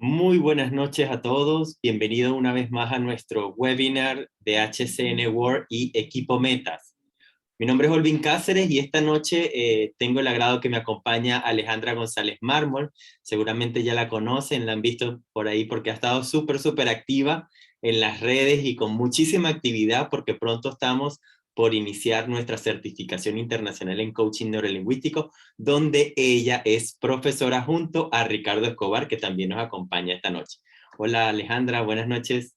Muy buenas noches a todos. Bienvenido una vez más a nuestro webinar de HCN World y Equipo Metas. Mi nombre es Olvin Cáceres y esta noche tengo el agrado que me acompaña Alejandra González Mármol. Seguramente ya la conocen, la han visto por ahí porque ha estado súper activa en las redes y con muchísima actividad porque pronto estamos por iniciar nuestra certificación internacional en coaching neurolingüístico, donde ella es profesora junto a Ricardo Escobar, que también nos acompaña esta noche. Hola Alejandra, buenas noches.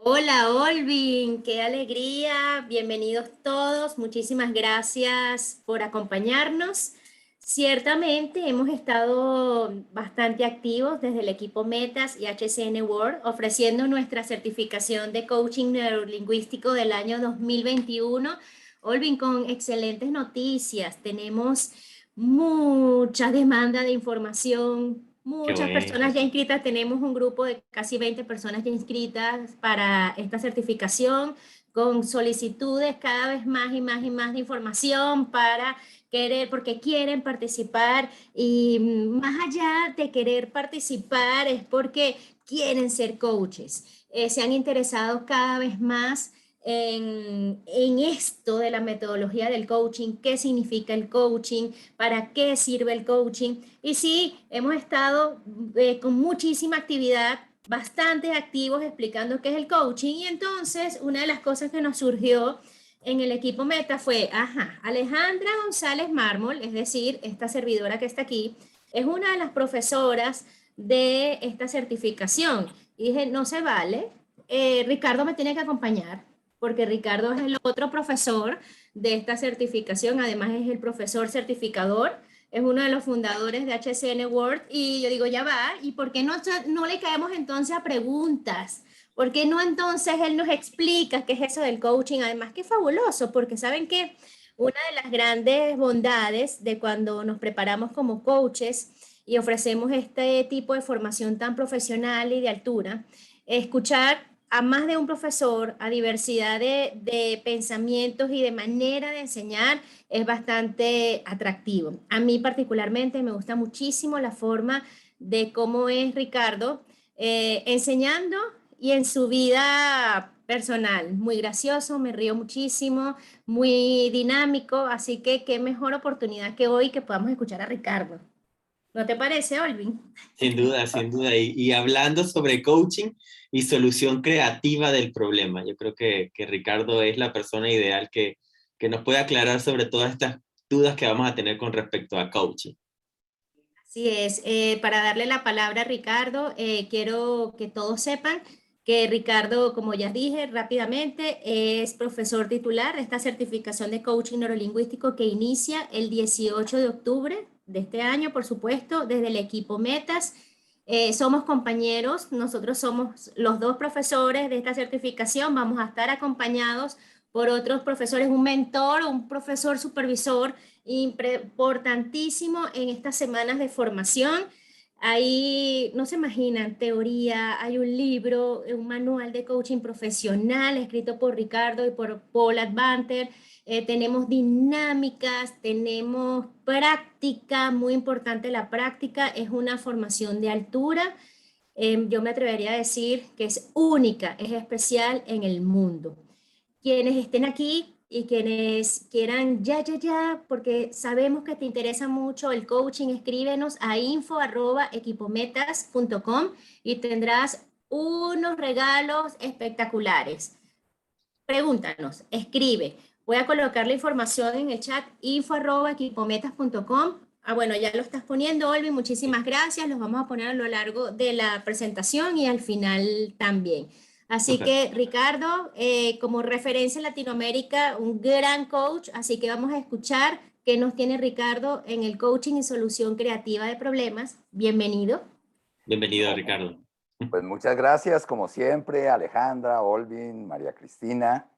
Hola, Olvin, qué alegría, bienvenidos todos, muchísimas gracias por acompañarnos. Ciertamente hemos estado bastante activos desde el equipo Metas y HCN World ofreciendo nuestra certificación de coaching neurolingüístico del año 2021. Olvin, con excelentes noticias, tenemos mucha demanda de información. Qué Muchas personas bueno. ya inscritas, tenemos un grupo de casi 20 personas ya inscritas para esta certificación con solicitudes cada vez más y más y más de información para querer, porque quieren participar y más allá de querer participar es porque quieren ser coaches. Se han interesado cada vez más en esto de la metodología del coaching, qué significa el coaching, para qué sirve el coaching. Y sí, hemos estado con muchísima actividad, bastante activos explicando qué es el coaching. Y entonces, una de las cosas que nos surgió en el equipo Meta fue, Alejandra González Mármol, es decir, esta servidora que está aquí, es una de las profesoras de esta certificación. Y dije, no se vale, Ricardo me tiene que acompañar, porque Ricardo es el otro profesor de esta certificación, además es el profesor certificador, es uno de los fundadores de HCN World, y yo digo, ya va, ¿y por qué no le caemos entonces a preguntas? ¿Por qué no entonces él nos explica qué es eso del coaching? Además, qué fabuloso, porque saben que una de las grandes bondades de cuando nos preparamos como coaches y ofrecemos este tipo de formación tan profesional y de altura, escuchar a más de un profesor, a diversidad de pensamientos y de manera de enseñar es bastante atractivo. A mí particularmente me gusta muchísimo la forma de cómo es Ricardo enseñando y en su vida personal. Muy gracioso, me río muchísimo, muy dinámico, así que qué mejor oportunidad que hoy que podamos escuchar a Ricardo. ¿No te parece, Olvin? Sin duda, sin duda. Y hablando sobre coaching y solución creativa del problema, yo creo que Ricardo es la persona ideal que nos puede aclarar sobre todas estas dudas que vamos a tener con respecto a coaching. Así es, para darle la palabra a Ricardo, quiero que todos sepan que Ricardo, como ya dije rápidamente, es profesor titular de esta certificación de coaching neurolingüístico que inicia el 18 de octubre de este año, por supuesto, desde el equipo Metas. Somos compañeros, nosotros somos los dos profesores de esta certificación, vamos a estar acompañados por otros profesores, un mentor, un profesor supervisor importantísimo en estas semanas de formación. Ahí, no se imaginan, teoría, hay un libro, un manual de coaching profesional escrito por Ricardo y por Paul Advanter. Tenemos dinámicas, tenemos práctica, muy importante la práctica, es una formación de altura. Yo me atrevería a decir que es única, es especial en el mundo. Quienes estén aquí y quienes quieran ya, porque sabemos que te interesa mucho el coaching, escríbenos a info@equipometas.com y tendrás unos regalos espectaculares. Pregúntanos, escribe. Voy a colocar la información en el chat info@equipometas.com. Bueno, ya lo estás poniendo, Olvi, muchísimas gracias. Los vamos a poner a lo largo de la presentación y al final también. Así Súper. que, Ricardo, como referencia en Latinoamérica, un gran coach, así que vamos a escuchar qué nos tiene Ricardo en el coaching y solución creativa de problemas. Bienvenido. Bienvenido, No, Ricardo. pues muchas gracias, como siempre, Alejandra, Olvin, María Cristina.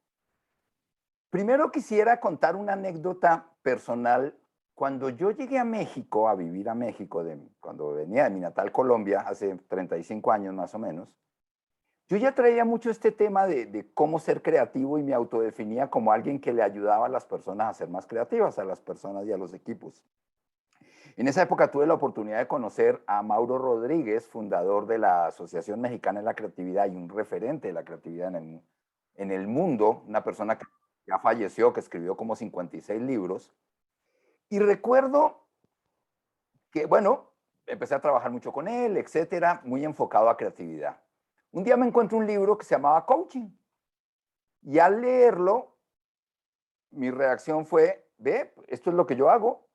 Primero quisiera contar una anécdota personal. Cuando yo llegué a México, a vivir a México, cuando venía de mi natal Colombia, hace 35 años más o menos, yo ya traía mucho este tema de cómo ser creativo y me autodefinía como alguien que le ayudaba a las personas a ser más creativas, a las personas y a los equipos. En esa época tuve la oportunidad de conocer a Mauro Rodríguez, fundador de la Asociación Mexicana de la Creatividad y un referente de la creatividad en el mundo, una persona que ya falleció, que escribió como 56 libros. Y recuerdo que, bueno, empecé a trabajar mucho con él, etcétera, muy enfocado a creatividad. Un día me encuentro un libro que se llamaba Coaching. Y al leerlo, mi reacción fue, ve, esto es lo que yo hago.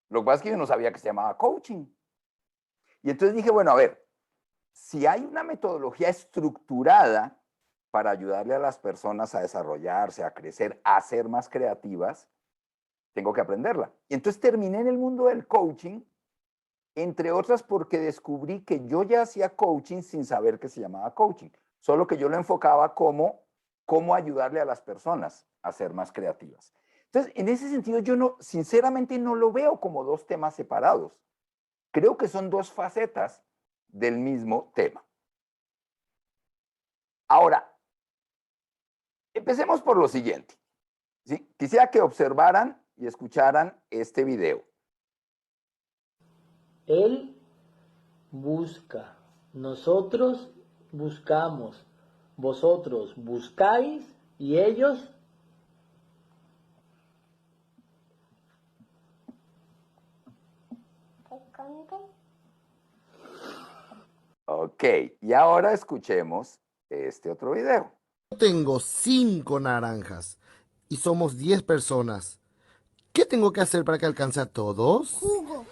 Lo que pasa es que yo no sabía que se llamaba coaching. Y entonces dije, bueno, a ver, si hay una metodología estructurada para ayudarle a las personas a desarrollarse, a crecer, a ser más creativas, tengo que aprenderla. Y entonces terminé en el mundo del coaching, entre otras porque descubrí que yo ya hacía coaching sin saber que se llamaba coaching, solo que yo lo enfocaba como cómo ayudarle a las personas a ser más creativas. Entonces, en ese sentido, yo no, sinceramente no lo veo como dos temas separados. Creo que son dos facetas del mismo tema. Ahora, empecemos por lo siguiente, ¿sí? Quisiera que observaran y escucharan este video. Él busca, nosotros buscamos, vosotros buscáis y ellos Ok, y ahora escuchemos este otro video. Tengo 5 naranjas y somos 10 personas. ¿Qué tengo que hacer para que alcance a todos? Jugo.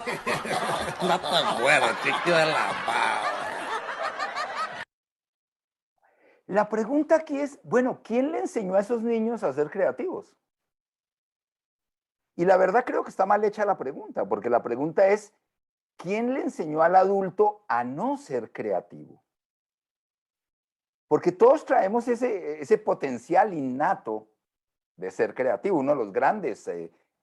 No te mueras, chiquillo de la madre. La pregunta aquí es, bueno, ¿quién le enseñó a esos niños a ser creativos? Y la verdad creo que está mal hecha la pregunta, porque la pregunta es, ¿quién le enseñó al adulto a no ser creativo? Porque todos traemos ese potencial innato de ser creativo. Uno de los grandes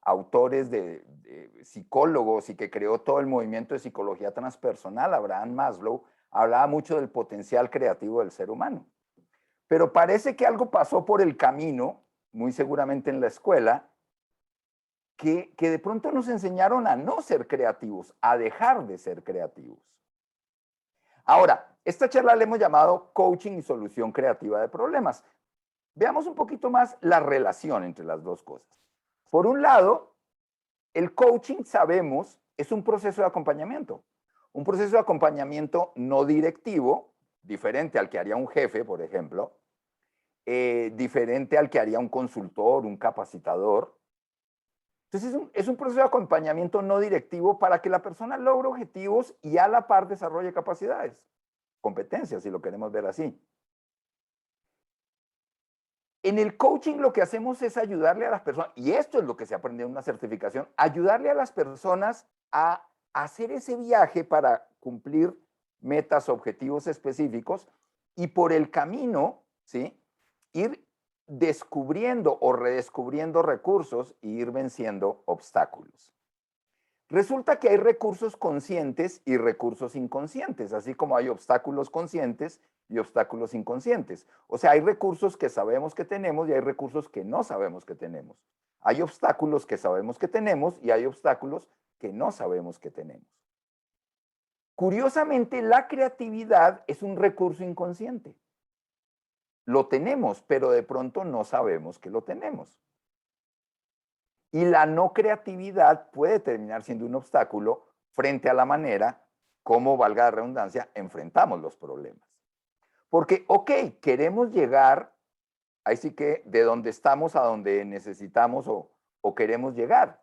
autores de psicólogos y que creó todo el movimiento de psicología transpersonal, Abraham Maslow, hablaba mucho del potencial creativo del ser humano. Pero parece que algo pasó por el camino, muy seguramente en la escuela, que de pronto nos enseñaron a no ser creativos, a dejar de ser creativos. Ahora, esta charla le hemos llamado Coaching y Solución Creativa de Problemas. Veamos un poquito más la relación entre las dos cosas. Por un lado, el coaching, sabemos, es un proceso de acompañamiento. Un proceso de acompañamiento no directivo, diferente al que haría un jefe, por ejemplo, diferente al que haría un consultor, un capacitador. Entonces es un proceso de acompañamiento no directivo para que la persona logre objetivos y a la par desarrolle capacidades, competencias, si lo queremos ver así. En el coaching lo que hacemos es ayudarle a las personas, y esto es lo que se aprende en una certificación, ayudarle a las personas a hacer ese viaje para cumplir metas, objetivos específicos, y por el camino, ¿sí?, ir descubriendo o redescubriendo recursos e ir venciendo obstáculos. Resulta que hay recursos conscientes y recursos inconscientes, así como hay obstáculos conscientes y obstáculos inconscientes. O sea, hay recursos que sabemos que tenemos y hay recursos que no sabemos que tenemos. Hay obstáculos que sabemos que tenemos y hay obstáculos que no sabemos que tenemos. Curiosamente, la creatividad es un recurso inconsciente. Lo tenemos, pero de pronto no sabemos que lo tenemos. Y la no creatividad puede terminar siendo un obstáculo frente a la manera como, valga la redundancia, enfrentamos los problemas. Porque, ok, queremos llegar, ahí sí que de donde estamos a donde necesitamos o queremos llegar.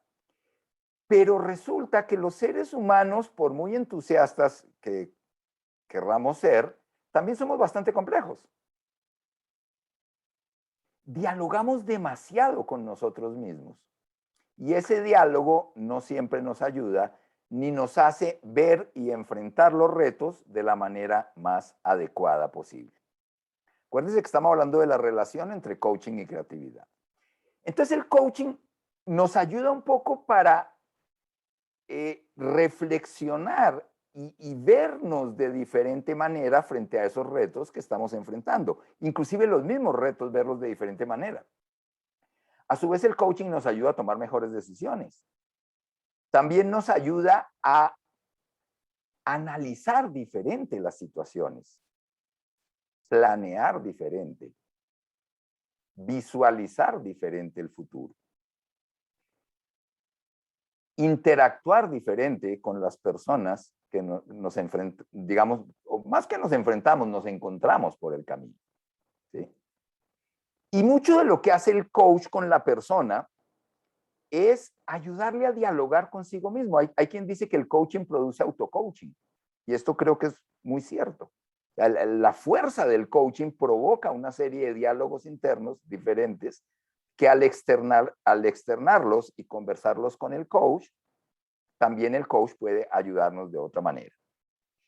Pero resulta que los seres humanos, por muy entusiastas que querramos ser, también somos bastante complejos. Dialogamos demasiado con nosotros mismos. Y ese diálogo no siempre nos ayuda ni nos hace ver y enfrentar los retos de la manera más adecuada posible. Acuérdense que estamos hablando de la relación entre coaching y creatividad. Entonces el coaching nos ayuda un poco para reflexionar y vernos de diferente manera frente a esos retos que estamos enfrentando. Inclusive los mismos retos, verlos de diferente manera. A su vez, el coaching nos ayuda a tomar mejores decisiones. también nos ayuda a analizar diferente las situaciones, planear diferente, visualizar diferente el futuro, interactuar diferente con las personas que nos enfrentamos, digamos, o más que nos enfrentamos, nos encontramos por el camino, ¿sí? Y mucho de lo que hace el coach con la persona es ayudarle a dialogar consigo mismo. Hay quien dice que el coaching produce autocoaching, y esto creo que es muy cierto. La fuerza del coaching provoca una serie de diálogos internos diferentes que al externarlos y conversarlos con el coach, también el coach puede ayudarnos de otra manera.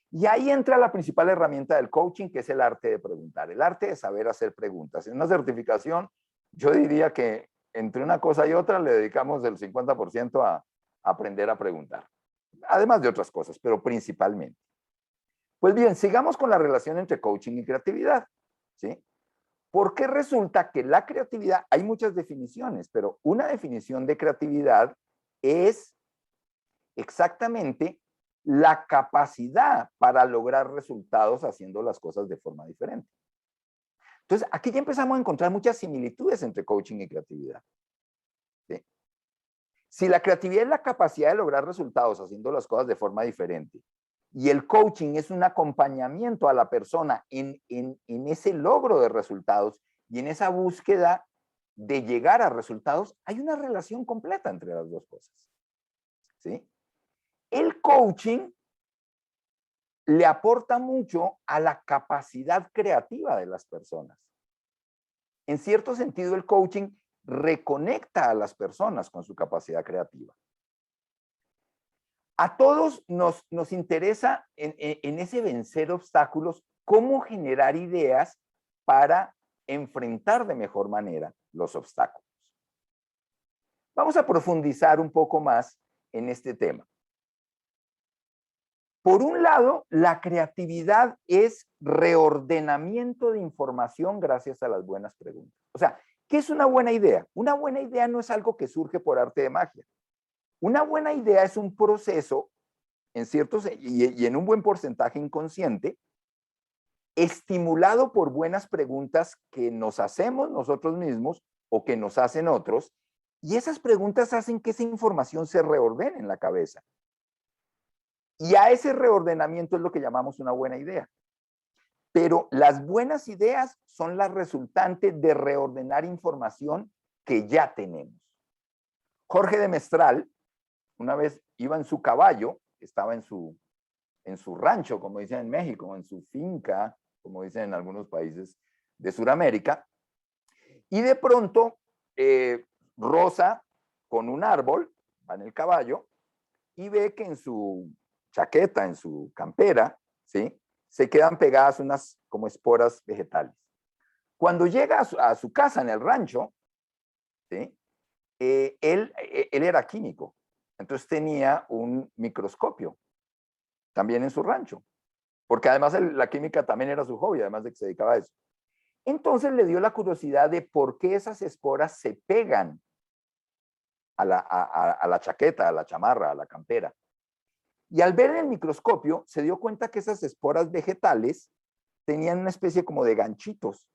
Y ahí entra la principal herramienta del coaching, que es el arte de preguntar, el arte de saber hacer preguntas. En una certificación, yo diría que entre una cosa y otra le dedicamos el 50% a aprender a preguntar. Además de otras cosas, pero principalmente. Pues bien, sigamos con la relación entre coaching y creatividad, ¿sí? Porque resulta que la creatividad, hay muchas definiciones, pero una definición de creatividad es exactamente la capacidad para lograr resultados haciendo las cosas de forma diferente. Entonces, aquí ya empezamos a encontrar muchas similitudes entre coaching y creatividad, ¿sí? Si la creatividad es la capacidad de lograr resultados haciendo las cosas de forma diferente, y el coaching es un acompañamiento a la persona en ese logro de resultados y en esa búsqueda de llegar a resultados, hay una relación completa entre las dos cosas, ¿sí? El coaching le aporta mucho a la capacidad creativa de las personas. En cierto sentido, el coaching reconecta a las personas con su capacidad creativa. A todos nos interesa en ese vencer obstáculos, cómo generar ideas para enfrentar de mejor manera los obstáculos. Vamos a profundizar un poco más en este tema. Por un lado, la creatividad es reordenamiento de información gracias a las buenas preguntas. O sea, ¿qué es una buena idea? Una buena idea no es algo que surge por arte de magia. Una buena idea es un proceso, en ciertos y en un buen porcentaje inconsciente, estimulado por buenas preguntas que nos hacemos nosotros mismos o que nos hacen otros, y esas preguntas hacen que esa información se reordene en la cabeza. Y a ese reordenamiento es lo que llamamos una buena idea. Pero las buenas ideas son las resultantes de reordenar información que ya tenemos. Jorge de Mestral una vez iba en su caballo, estaba en su rancho, como dicen en México, o en su finca, como dicen en algunos países de Sudamérica, y de pronto roza con un árbol, va en el caballo, y ve que en su chaqueta, en su campera, ¿sí?, se quedan pegadas unas como esporas vegetales. Cuando llega a su casa en el rancho, ¿sí?, él era químico, entonces tenía un microscopio también en su rancho, porque además la química también era su hobby, además de que se dedicaba a eso. Entonces le dio la curiosidad de por qué esas esporas se pegan a la chaqueta, a la chamarra, a la campera. Y al ver en el microscopio se dio cuenta que esas esporas vegetales tenían una especie como de ganchitos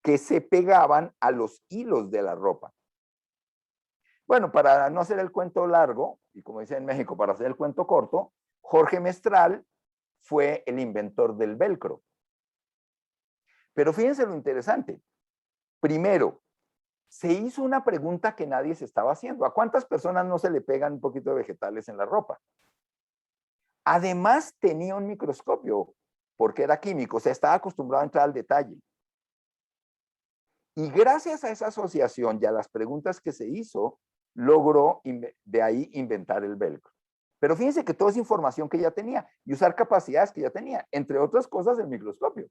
que se pegaban a los hilos de la ropa. Bueno, para no hacer el cuento largo, y como dicen en México, para hacer el cuento corto, Jorge Mestral fue el inventor del velcro. Pero fíjense lo interesante. Primero, se hizo una pregunta que nadie se estaba haciendo. ¿A cuántas personas no se le pegan un poquito de vegetales en la ropa? Además, tenía un microscopio, porque era químico, o sea, estaba acostumbrado a entrar al detalle. Y gracias a esa asociación y a las preguntas que se hizo, logró de ahí inventar el velcro. Pero fíjense que toda esa información que ya tenía y usar capacidades que ya tenía, entre otras cosas el microscopio.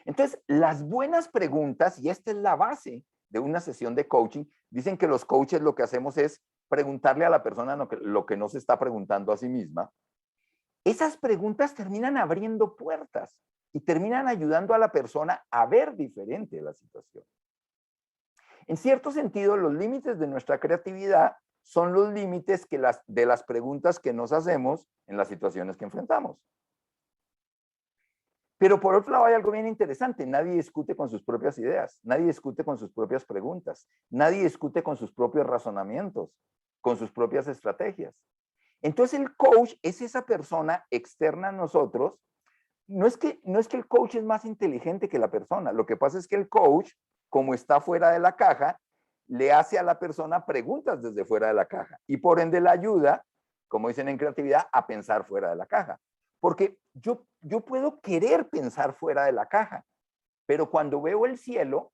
Entonces, las buenas preguntas, y esta es la base de una sesión de coaching, dicen que los coaches lo que hacemos es preguntarle a la persona lo que no se está preguntando a sí misma. Esas preguntas terminan abriendo puertas y terminan ayudando a la persona a ver diferente la situación. En cierto sentido, los límites de nuestra creatividad son los límites de las preguntas que nos hacemos en las situaciones que enfrentamos. Pero por otro lado hay algo bien interesante, nadie discute con sus propias ideas, nadie discute con sus propias preguntas, nadie discute con sus propios razonamientos, con sus propias estrategias. Entonces el coach es esa persona externa a nosotros. No es que el coach es más inteligente que la persona, lo que pasa es que el coach, como está fuera de la caja, le hace a la persona preguntas desde fuera de la caja y por ende la ayuda, como dicen en creatividad, a pensar fuera de la caja. Porque yo puedo querer pensar fuera de la caja, pero cuando veo el cielo,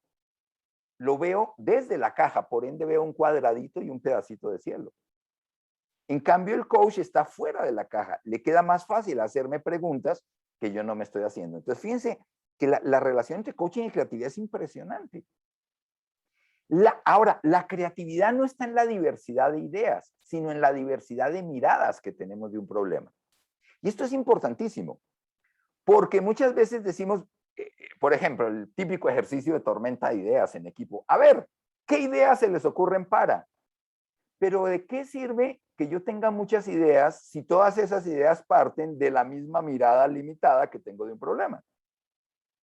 lo veo desde la caja, por ende veo un cuadradito y un pedacito de cielo. En cambio, el coach está fuera de la caja, le queda más fácil hacerme preguntas que yo no me estoy haciendo. Entonces, fíjense que la relación entre coaching y creatividad es impresionante. Ahora, la creatividad no está en la diversidad de ideas, sino en la diversidad de miradas que tenemos de un problema. Y esto es importantísimo, porque muchas veces decimos, por ejemplo, el típico ejercicio de tormenta de ideas en equipo. A ver, ¿qué ideas se les ocurren para? Pero ¿de qué sirve que yo tenga muchas ideas si todas esas ideas parten de la misma mirada limitada que tengo de un problema?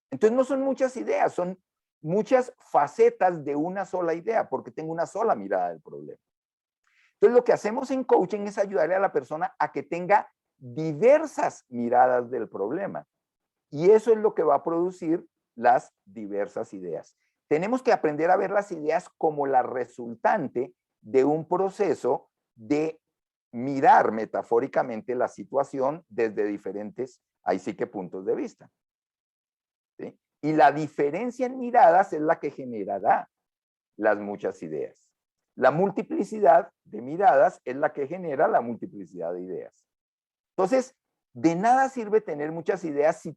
Entonces no son muchas ideas, son muchas facetas de una sola idea, porque tengo una sola mirada del problema. Entonces lo que hacemos en coaching es ayudarle a la persona a que tenga diversas miradas del problema. Y eso es lo que va a producir las diversas ideas. Tenemos que aprender a ver las ideas como la resultante de un proceso de mirar metafóricamente la situación desde diferentes, ahí sí que puntos de vista. ¿Sí? Y la diferencia en miradas es la que generará las muchas ideas. La multiplicidad de miradas es la que genera la multiplicidad de ideas. Entonces, de nada sirve tener muchas ideas si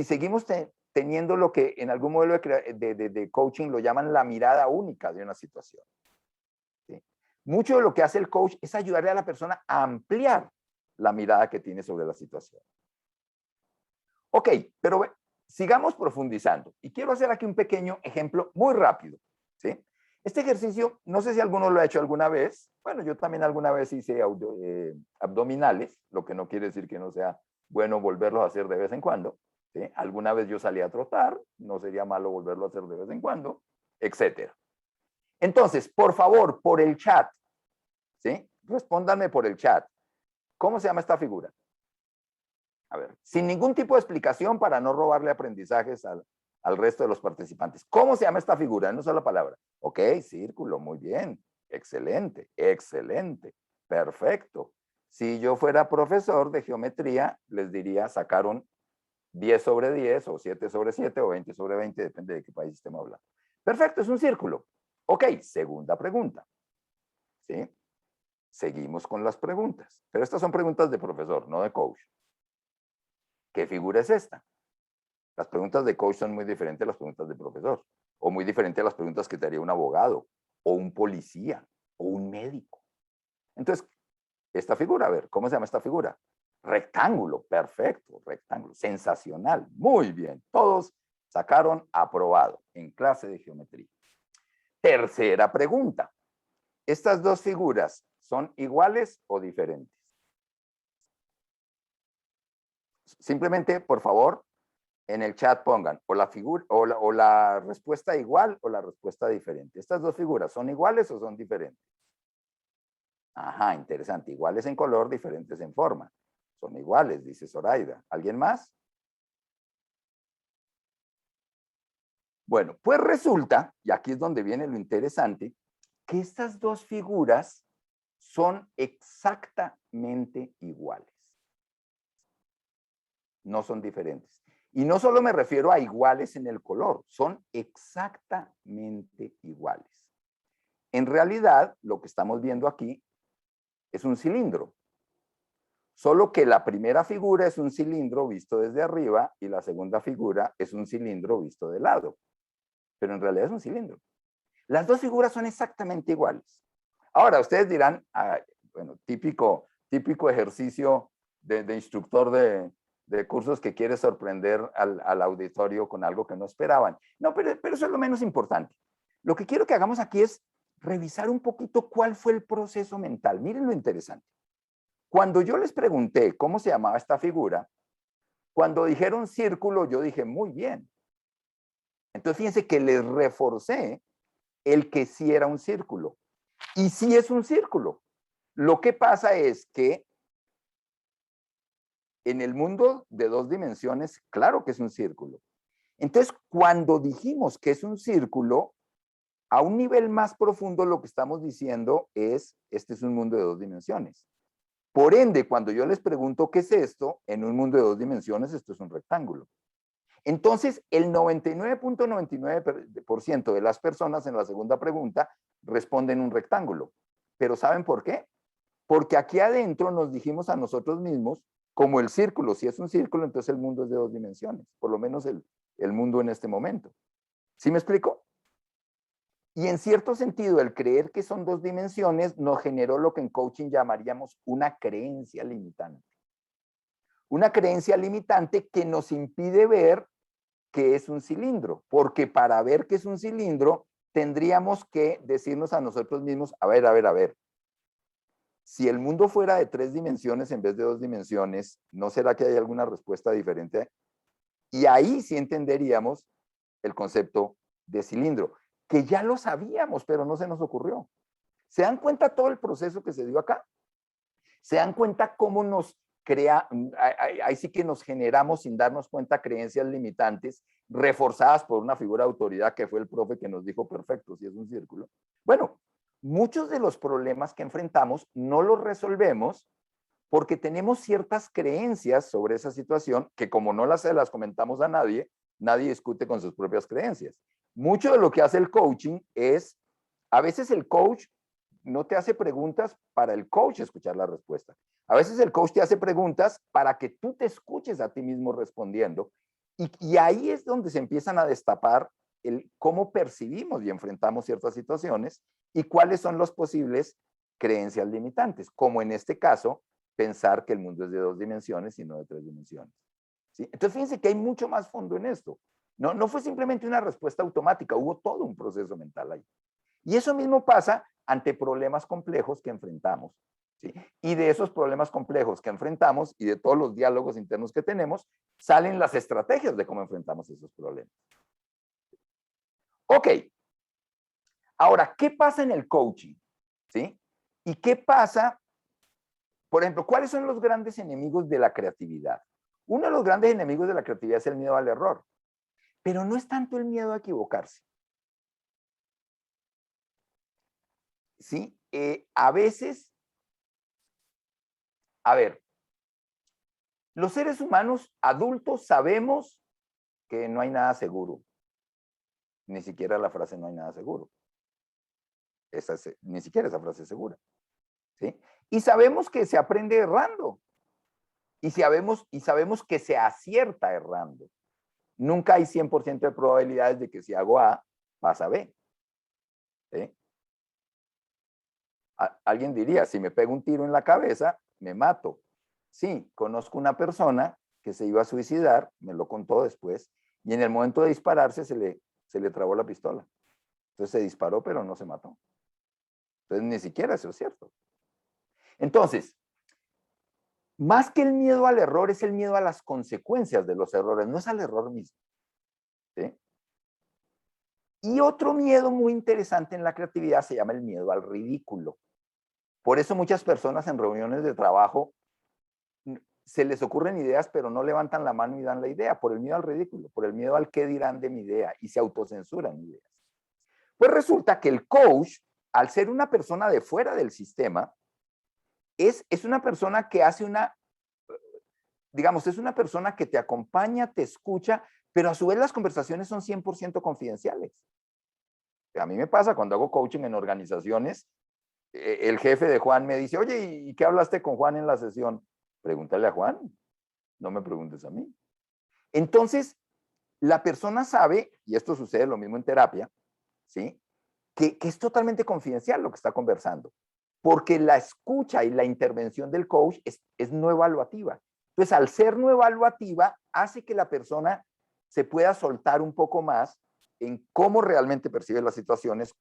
seguimos teniendo lo que en algún modelo de coaching lo llaman la mirada única de una situación. ¿Sí? Mucho de lo que hace el coach es ayudarle a la persona a ampliar la mirada que tiene sobre la situación. Ok, pero sigamos profundizando. Y quiero hacer aquí un pequeño ejemplo muy rápido. ¿Sí? Este ejercicio, no sé si alguno lo ha hecho alguna vez. Bueno, yo también alguna vez hice abdominales, lo que no quiere decir que no sea bueno volverlos a hacer de vez en cuando. ¿Sí? Alguna vez yo salí a trotar, no sería malo volverlo a hacer de vez en cuando, etcétera. Entonces, por favor, por el chat, ¿sí? Respóndanme por el chat. ¿Cómo se llama esta figura? A ver, sin ningún tipo de explicación para no robarle aprendizajes al resto de los participantes. ¿Cómo se llama esta figura? En una sola palabra. Ok, círculo, muy bien. Excelente, excelente, perfecto. Si yo fuera profesor de geometría, les diría, sacaron 10 sobre 10, o 7 sobre 7, o 20 sobre 20, depende de qué país estemos hablando. Perfecto, es un círculo. Ok, segunda pregunta. ¿Sí? Seguimos con las preguntas. Pero estas son preguntas de profesor, no de coach. ¿Qué figura es esta? Las preguntas de coach son muy diferentes a las preguntas de profesor, o muy diferentes a las preguntas que te haría un abogado, o un policía, o un médico. Entonces, esta figura, a ver, ¿cómo se llama esta figura? Rectángulo, perfecto, rectángulo, sensacional, muy bien. Todos sacaron aprobado en clase de geometría. Tercera pregunta. ¿Estas dos figuras son iguales o diferentes? Simplemente, por favor, en el chat pongan o la figura o la respuesta igual o la respuesta diferente. ¿Estas dos figuras son iguales o son diferentes? Ajá, interesante. Iguales en color, diferentes en forma. Son iguales, dice Zoraida. ¿Alguien más? Bueno, pues resulta, y aquí es donde viene lo interesante, que estas dos figuras son exactamente iguales. No son diferentes. Y no solo me refiero a iguales en el color, son exactamente iguales. En realidad, lo que estamos viendo aquí es un cilindro. Solo que la primera figura es un cilindro visto desde arriba y la segunda figura es un cilindro visto de lado. Pero en realidad es un cilindro. Las dos figuras son exactamente iguales. Ahora, ustedes dirán, bueno, típico ejercicio de instructor de cursos que quiere sorprender al auditorio con algo que no esperaban. No, pero eso es lo menos importante. Lo que quiero que hagamos aquí es revisar un poquito cuál fue el proceso mental. Miren lo interesante. Cuando yo les pregunté cómo se llamaba esta figura, cuando dijeron círculo, yo dije, muy bien. Entonces, fíjense que les reforcé el que sí era un círculo. Y sí es un círculo. Lo que pasa es que en el mundo de 2 dimensiones, claro que es un círculo. Entonces, cuando dijimos que es un círculo, a un nivel más profundo lo que estamos diciendo es, este es un mundo de 2 dimensiones. Por ende, cuando yo les pregunto qué es esto, en un mundo de 2 dimensiones, esto es un rectángulo. Entonces, el 99.99% de las personas en la segunda pregunta responden un rectángulo. ¿Pero saben por qué? Porque aquí adentro nos dijimos a nosotros mismos, como el círculo, si es un círculo, entonces el mundo es de 2 dimensiones, por lo menos el mundo en este momento. ¿Sí me explico? Y en cierto sentido, el creer que son 2 dimensiones nos generó lo que en coaching llamaríamos una creencia limitante. Una creencia limitante que nos impide ver que es un cilindro, porque para ver que es un cilindro, tendríamos que decirnos a nosotros mismos, a ver, si el mundo fuera de 3 dimensiones en vez de 2 dimensiones, ¿no será que hay alguna respuesta diferente? Y ahí sí entenderíamos el concepto de cilindro, que ya lo sabíamos, pero no se nos ocurrió. ¿Se dan cuenta todo el proceso que se dio acá? ¿Se dan cuenta cómo nos crea, ahí sí que nos generamos sin darnos cuenta creencias limitantes reforzadas por una figura de autoridad que fue el profe que nos dijo perfecto, si es un círculo? Bueno, muchos de los problemas que enfrentamos no los resolvemos porque tenemos ciertas creencias sobre esa situación que como no las comentamos a nadie, nadie discute con sus propias creencias. Mucho de lo que hace el coaching es, a veces el coach no te hace preguntas para el coach escuchar la respuesta. A veces el coach te hace preguntas para que tú te escuches a ti mismo respondiendo. Y ahí es donde se empiezan a destapar el cómo percibimos y enfrentamos ciertas situaciones y cuáles son los posibles creencias limitantes, como en este caso, pensar que el mundo es de 2 dimensiones y no de 3 dimensiones. ¿Sí? Entonces, fíjense que hay mucho más fondo en esto. No fue simplemente una respuesta automática, hubo todo un proceso mental ahí. Y eso mismo pasa ante problemas complejos que enfrentamos. ¿Sí? Y de esos problemas complejos que enfrentamos y de todos los diálogos internos que tenemos, salen las estrategias de cómo enfrentamos esos problemas. Ok. Ahora, ¿qué pasa en el coaching? ¿Sí? ¿Y qué pasa? Por ejemplo, ¿cuáles son los grandes enemigos de la creatividad? Uno de los grandes enemigos de la creatividad es el miedo al error. Pero no es tanto el miedo a equivocarse. ¿Sí? A veces, a ver, los seres humanos adultos sabemos que no hay nada seguro. Ni siquiera la frase no hay nada seguro. Ni siquiera esa frase es segura. ¿Sí? Y sabemos que se aprende errando. Y sabemos que se acierta errando. Nunca hay 100% de probabilidades de que si hago A, pasa B. ¿Sí? Alguien diría, si me pego un tiro en la cabeza, me mato. Sí, conozco una persona que se iba a suicidar, me lo contó después, y en el momento de dispararse se le trabó la pistola. Entonces se disparó, pero no se mató. Entonces ni siquiera eso es cierto. Entonces, más que el miedo al error es el miedo a las consecuencias de los errores, no es al error mismo. ¿Sí? Y otro miedo muy interesante en la creatividad se llama el miedo al ridículo. Por eso muchas personas en reuniones de trabajo se les ocurren ideas, pero no levantan la mano y dan la idea, por el miedo al ridículo, por el miedo al qué dirán de mi idea, y se autocensuran ideas. Pues resulta que el coach, al ser una persona de fuera del sistema, es una persona que hace digamos, es una persona que te acompaña, te escucha, pero a su vez las conversaciones son 100% confidenciales. A mí me pasa cuando hago coaching en organizaciones, el jefe de Juan me dice, oye, ¿y qué hablaste con Juan en la sesión? Pregúntale a Juan, no me preguntes a mí. Entonces, la persona sabe, y esto sucede lo mismo en terapia, ¿sí? Que es totalmente confidencial lo que está conversando, porque la escucha y la intervención del coach es no evaluativa. Entonces, al ser no evaluativa, hace que la persona se pueda soltar un poco más en cómo realmente percibe las situaciones,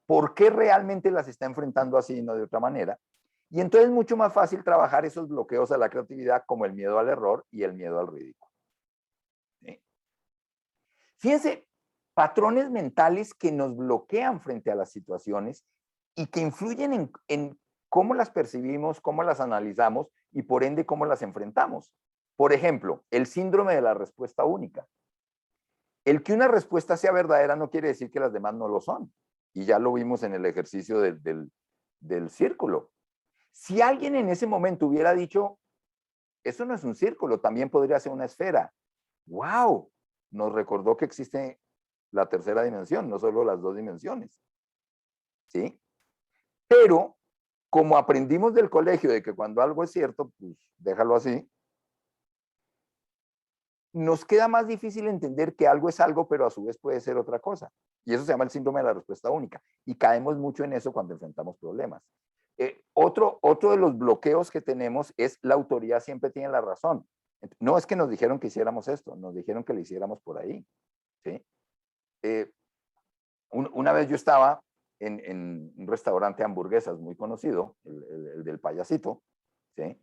por qué realmente las está enfrentando así y no de otra manera. Y entonces es mucho más fácil trabajar esos bloqueos a la creatividad como el miedo al error y el miedo al ridículo. ¿Sí? Fíjense, patrones mentales que nos bloquean frente a las situaciones y que influyen en cómo las percibimos, cómo las analizamos y por ende cómo las enfrentamos. Por ejemplo, el síndrome de la respuesta única. El que una respuesta sea verdadera no quiere decir que las demás no lo son. Y ya lo vimos en el ejercicio del círculo. Si alguien en ese momento hubiera dicho, eso no es un círculo, también podría ser una esfera. ¡Wow! Nos recordó que existe la tercera dimensión, no solo las dos dimensiones. ¿Sí? Pero, como aprendimos del colegio de que cuando algo es cierto, pues déjalo así, nos queda más difícil entender que algo es algo, pero a su vez puede ser otra cosa. Y eso se llama el síndrome de la respuesta única. Y caemos mucho en eso cuando enfrentamos problemas. Otro de los bloqueos que tenemos es la autoridad siempre tiene la razón. No es que nos dijeron que hiciéramos esto, nos dijeron que lo hiciéramos por ahí. ¿Sí? Una vez yo estaba en un restaurante de hamburguesas muy conocido, el del payasito, ¿sí?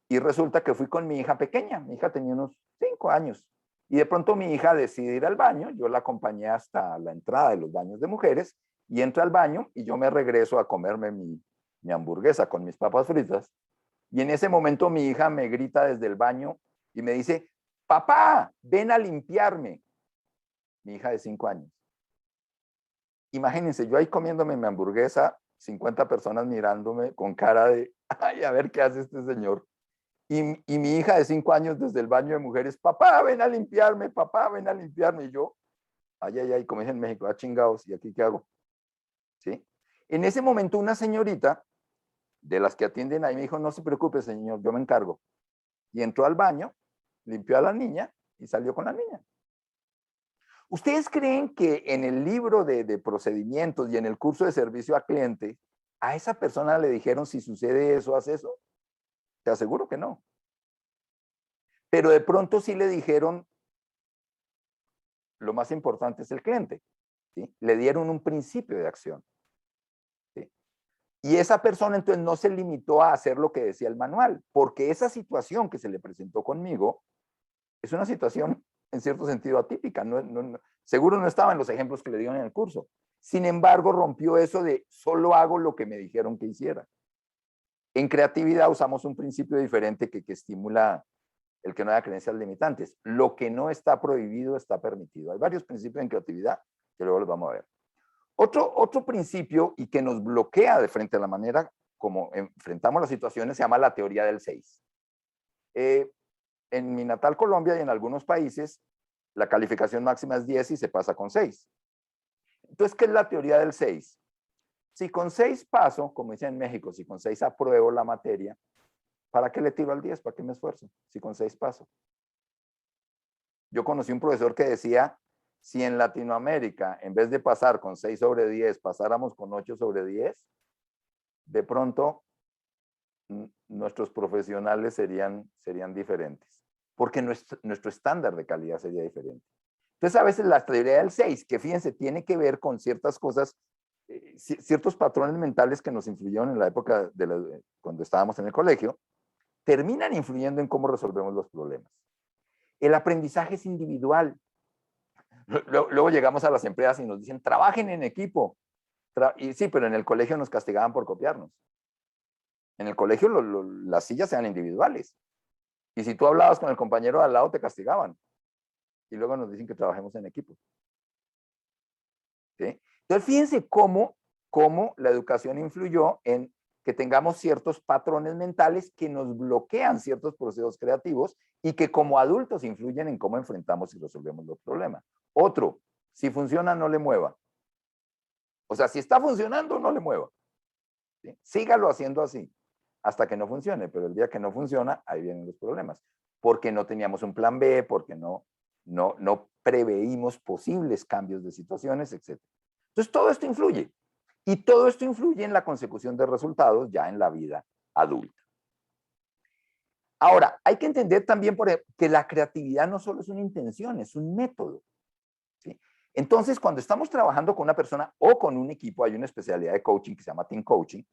Y resulta que fui con mi hija pequeña, mi hija tenía unos 5 años, y de pronto mi hija decide ir al baño, yo la acompañé hasta la entrada de los baños de mujeres, y entra al baño y yo me regreso a comerme mi hamburguesa con mis papas fritas, y en ese momento mi hija me grita desde el baño y me dice, papá, ven a limpiarme. Mi hija de 5 años. Imagínense, yo ahí comiéndome mi hamburguesa, 50 personas mirándome con cara de, ay, a ver qué hace este señor. Y mi hija de 5 años desde el baño de mujeres, papá, ven a limpiarme, papá, ven a limpiarme. Y yo, ay, ay, ay, como dicen en México, ah, chingados, ¿y aquí qué hago? ¿Sí? En ese momento una señorita de las que atienden ahí me dijo, no se preocupe, señor, yo me encargo. Y entró al baño, limpió a la niña y salió con la niña. ¿Ustedes creen que en el libro de procedimientos y en el curso de servicio a cliente, a esa persona le dijeron si sucede eso, haz eso? Te aseguro que no. Pero de pronto sí le dijeron, lo más importante es el cliente. ¿Sí? Le dieron un principio de acción. ¿Sí? Y esa persona entonces no se limitó a hacer lo que decía el manual, porque esa situación que se le presentó conmigo es una situación en cierto sentido atípica. Seguro no estaba en los ejemplos que le dieron en el curso. Sin embargo, rompió eso de solo hago lo que me dijeron que hiciera. En creatividad usamos un principio diferente que estimula el que no haya creencias limitantes. Lo que no está prohibido está permitido. Hay varios principios en creatividad que luego los vamos a ver. Otro principio y que nos bloquea de frente a la manera como enfrentamos las situaciones se llama la teoría del 6. En mi natal Colombia y en algunos países, la calificación máxima es 10 y se pasa con 6. Entonces, ¿qué es la teoría del 6? Si con 6 paso, como dicen en México, si con 6 apruebo la materia, ¿para qué le tiro al 10? ¿Para qué me esfuerzo? Si con 6 paso. Yo conocí un profesor que decía, si en Latinoamérica, en vez de pasar con 6 sobre 10, pasáramos con 8 sobre 10, de pronto nuestros profesionales serían diferentes, porque nuestro estándar de calidad sería diferente. Entonces, a veces la teoría del 6, que fíjense, tiene que ver con ciertas cosas, ciertos patrones mentales que nos influyeron en la época cuando estábamos en el colegio, terminan influyendo en cómo resolvemos los problemas. El aprendizaje es individual. Luego llegamos a las empresas y nos dicen, trabajen en equipo. Y sí, pero en el colegio nos castigaban por copiarnos. En el colegio las sillas eran individuales. Y si tú hablabas con el compañero de al lado, te castigaban. Y luego nos dicen que trabajemos en equipo. ¿Sí? Entonces, fíjense cómo la educación influyó en que tengamos ciertos patrones mentales que nos bloquean ciertos procesos creativos y que como adultos influyen en cómo enfrentamos y resolvemos los problemas. Otro, si funciona, no le mueva. O sea, si está funcionando, no le mueva. ¿Sí? Sígalo haciendo así hasta que no funcione, pero el día que no funciona, ahí vienen los problemas. Porque no teníamos un plan B, porque no preveímos posibles cambios de situaciones, etc. Entonces, todo esto influye. Y todo esto influye en la consecución de resultados ya en la vida adulta. Ahora, hay que entender también que la creatividad no solo es una intención, es un método. ¿Sí? Entonces, cuando estamos trabajando con una persona o con un equipo, hay una especialidad de coaching que se llama Team Coaching.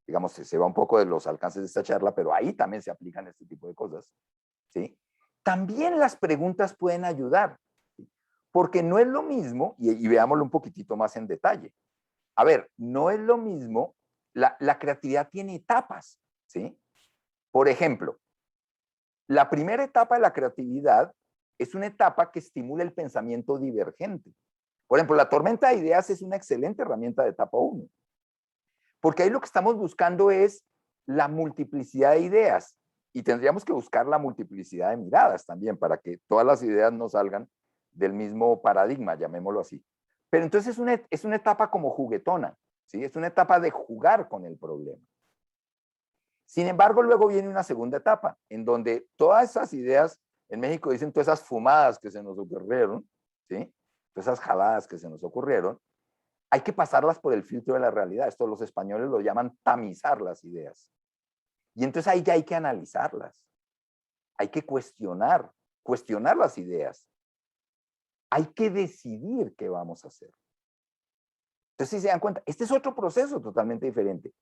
Digamos, se va un poco de los alcances de esta charla, pero ahí también se aplican este tipo de cosas, ¿sí? También las preguntas pueden ayudar, ¿sí? Porque no es lo mismo, y veámoslo un poquitito más en detalle. A ver, no es lo mismo, la creatividad tiene etapas, ¿sí? Por ejemplo, la primera etapa de la creatividad es una etapa que estimula el pensamiento divergente. Por ejemplo, la tormenta de ideas es una excelente herramienta de etapa 1, porque ahí lo que estamos buscando es la multiplicidad de ideas y tendríamos que buscar la multiplicidad de miradas también para que todas las ideas no salgan del mismo paradigma, llamémoslo así. Pero entonces es una etapa como juguetona, ¿sí? Es una etapa de jugar con el problema. Sin embargo, luego viene una segunda etapa, en donde todas esas ideas, en México dicen todas esas fumadas que se nos ocurrieron, ¿sí? Todas esas jaladas que se nos ocurrieron, hay que pasarlas por el filtro de la realidad. Esto los españoles lo llaman tamizar las ideas. Y entonces ahí ya hay que analizarlas. Hay que cuestionar las ideas. Hay que decidir qué vamos a hacer. Entonces, si se dan cuenta, este es otro proceso totalmente diferente.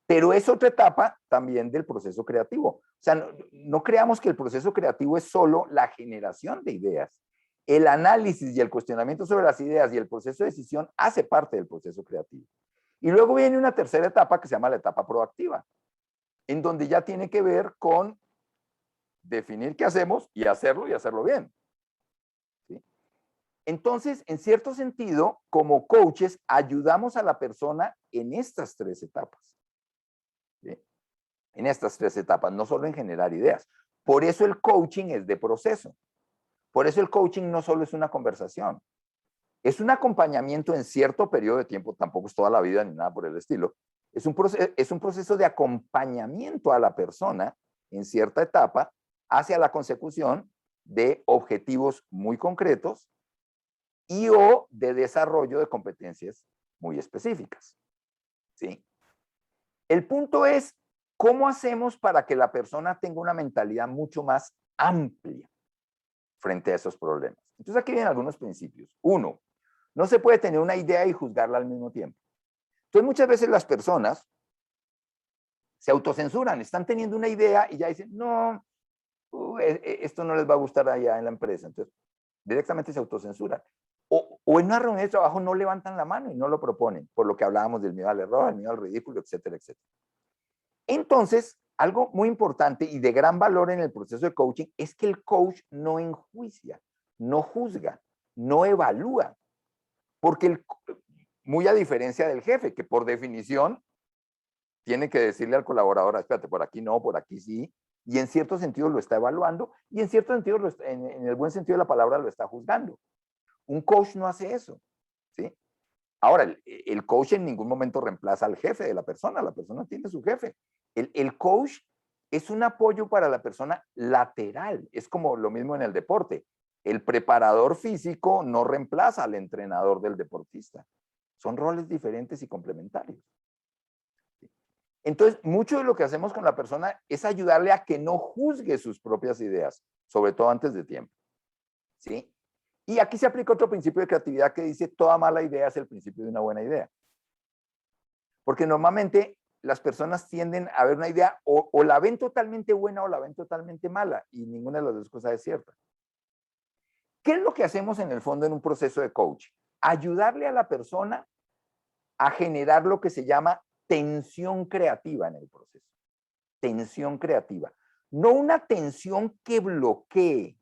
Pero es otra etapa también del proceso creativo. O sea, no creamos que el proceso creativo es solo la generación de ideas. El análisis y el cuestionamiento sobre las ideas y el proceso de decisión hace parte del proceso creativo. Y luego viene una tercera etapa que se llama la etapa proactiva, en donde ya tiene que ver con definir qué hacemos y hacerlo bien. ¿Sí? Entonces, en cierto sentido, como coaches, ayudamos a la persona en estas tres etapas. ¿Sí? En estas tres etapas, no solo en generar ideas. Por eso el coaching es de proceso. Por eso el coaching no solo es una conversación. Es un acompañamiento en cierto periodo de tiempo, tampoco es toda la vida ni nada por el estilo. Es un proceso de acompañamiento a la persona en cierta etapa hacia la consecución de objetivos muy concretos y o de desarrollo de competencias muy específicas. ¿Sí? El punto es, ¿cómo hacemos para que la persona tenga una mentalidad mucho más amplia frente a esos problemas? Entonces aquí vienen algunos principios. Uno, no se puede tener una idea y juzgarla al mismo tiempo. Entonces muchas veces las personas se autocensuran, están teniendo una idea y ya dicen, no, esto no les va a gustar allá en la empresa. Entonces directamente se autocensuran. O en una reunión de trabajo no levantan la mano y no lo proponen, por lo que hablábamos del miedo al error, el miedo al ridículo, etcétera, etcétera. Entonces, algo muy importante y de gran valor en el proceso de coaching es que el coach no enjuicia, no juzga, no evalúa, porque muy a diferencia del jefe, que por definición tiene que decirle al colaborador, espérate, por aquí no, por aquí sí, y en cierto sentido lo está evaluando, y en cierto sentido, en el buen sentido de la palabra, lo está juzgando. Un coach no hace eso, ¿sí? Ahora, el coach en ningún momento reemplaza al jefe de la persona tiene su jefe. El coach es un apoyo para la persona lateral, es como lo mismo en el deporte. El preparador físico no reemplaza al entrenador del deportista. Son roles diferentes y complementarios. Entonces, mucho de lo que hacemos con la persona es ayudarle a que no juzgue sus propias ideas, sobre todo antes de tiempo. ¿Sí? Y aquí se aplica otro principio de creatividad que dice, toda mala idea es el principio de una buena idea. Porque normalmente las personas tienden a ver una idea o la ven totalmente buena o la ven totalmente mala, y ninguna de las dos cosas es cierta. ¿Qué es lo que hacemos en el fondo en un proceso de coaching? Ayudarle a la persona a generar lo que se llama tensión creativa en el proceso. Tensión creativa. No una tensión que bloquee,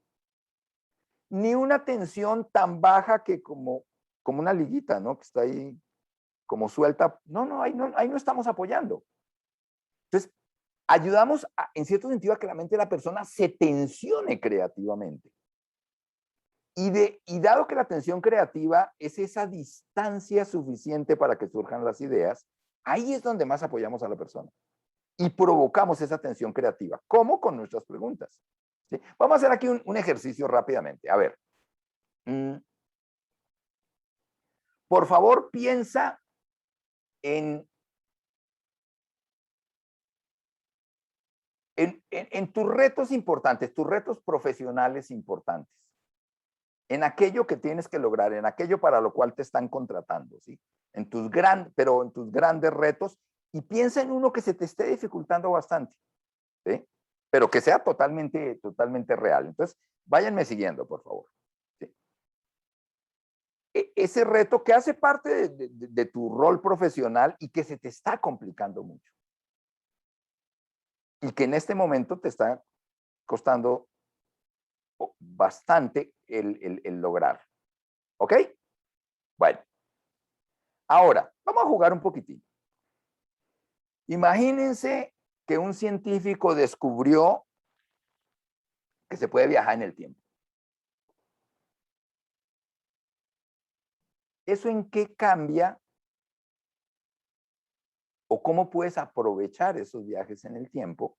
ni una tensión tan baja que como una liguita, ¿no? Que está ahí como suelta. No, ahí no estamos apoyando. Entonces, ayudamos en cierto sentido a que la mente de la persona se tensione creativamente. Y dado que la tensión creativa es esa distancia suficiente para que surjan las ideas, ahí es donde más apoyamos a la persona. Y provocamos esa tensión creativa. ¿Cómo? Con nuestras preguntas. ¿Sí? Vamos a hacer aquí un ejercicio rápidamente. A ver. Por favor, piensa en tus retos importantes, tus retos profesionales importantes. en aquello que tienes que lograr, en aquello para lo cual te están contratando, ¿sí? Pero en tus grandes retos, y piensa en uno que se te esté dificultando bastante, ¿sí? Pero que sea totalmente, totalmente real. Entonces, váyanme siguiendo, por favor. ¿Sí? Ese reto que hace parte de tu rol profesional y que se te está complicando mucho. Y que en este momento te está costando bastante el lograr. ¿Ok? Bueno. Ahora, vamos a jugar un poquitín. Imagínense que un científico descubrió que se puede viajar en el tiempo. ¿Eso en qué cambia o cómo puedes aprovechar esos viajes en el tiempo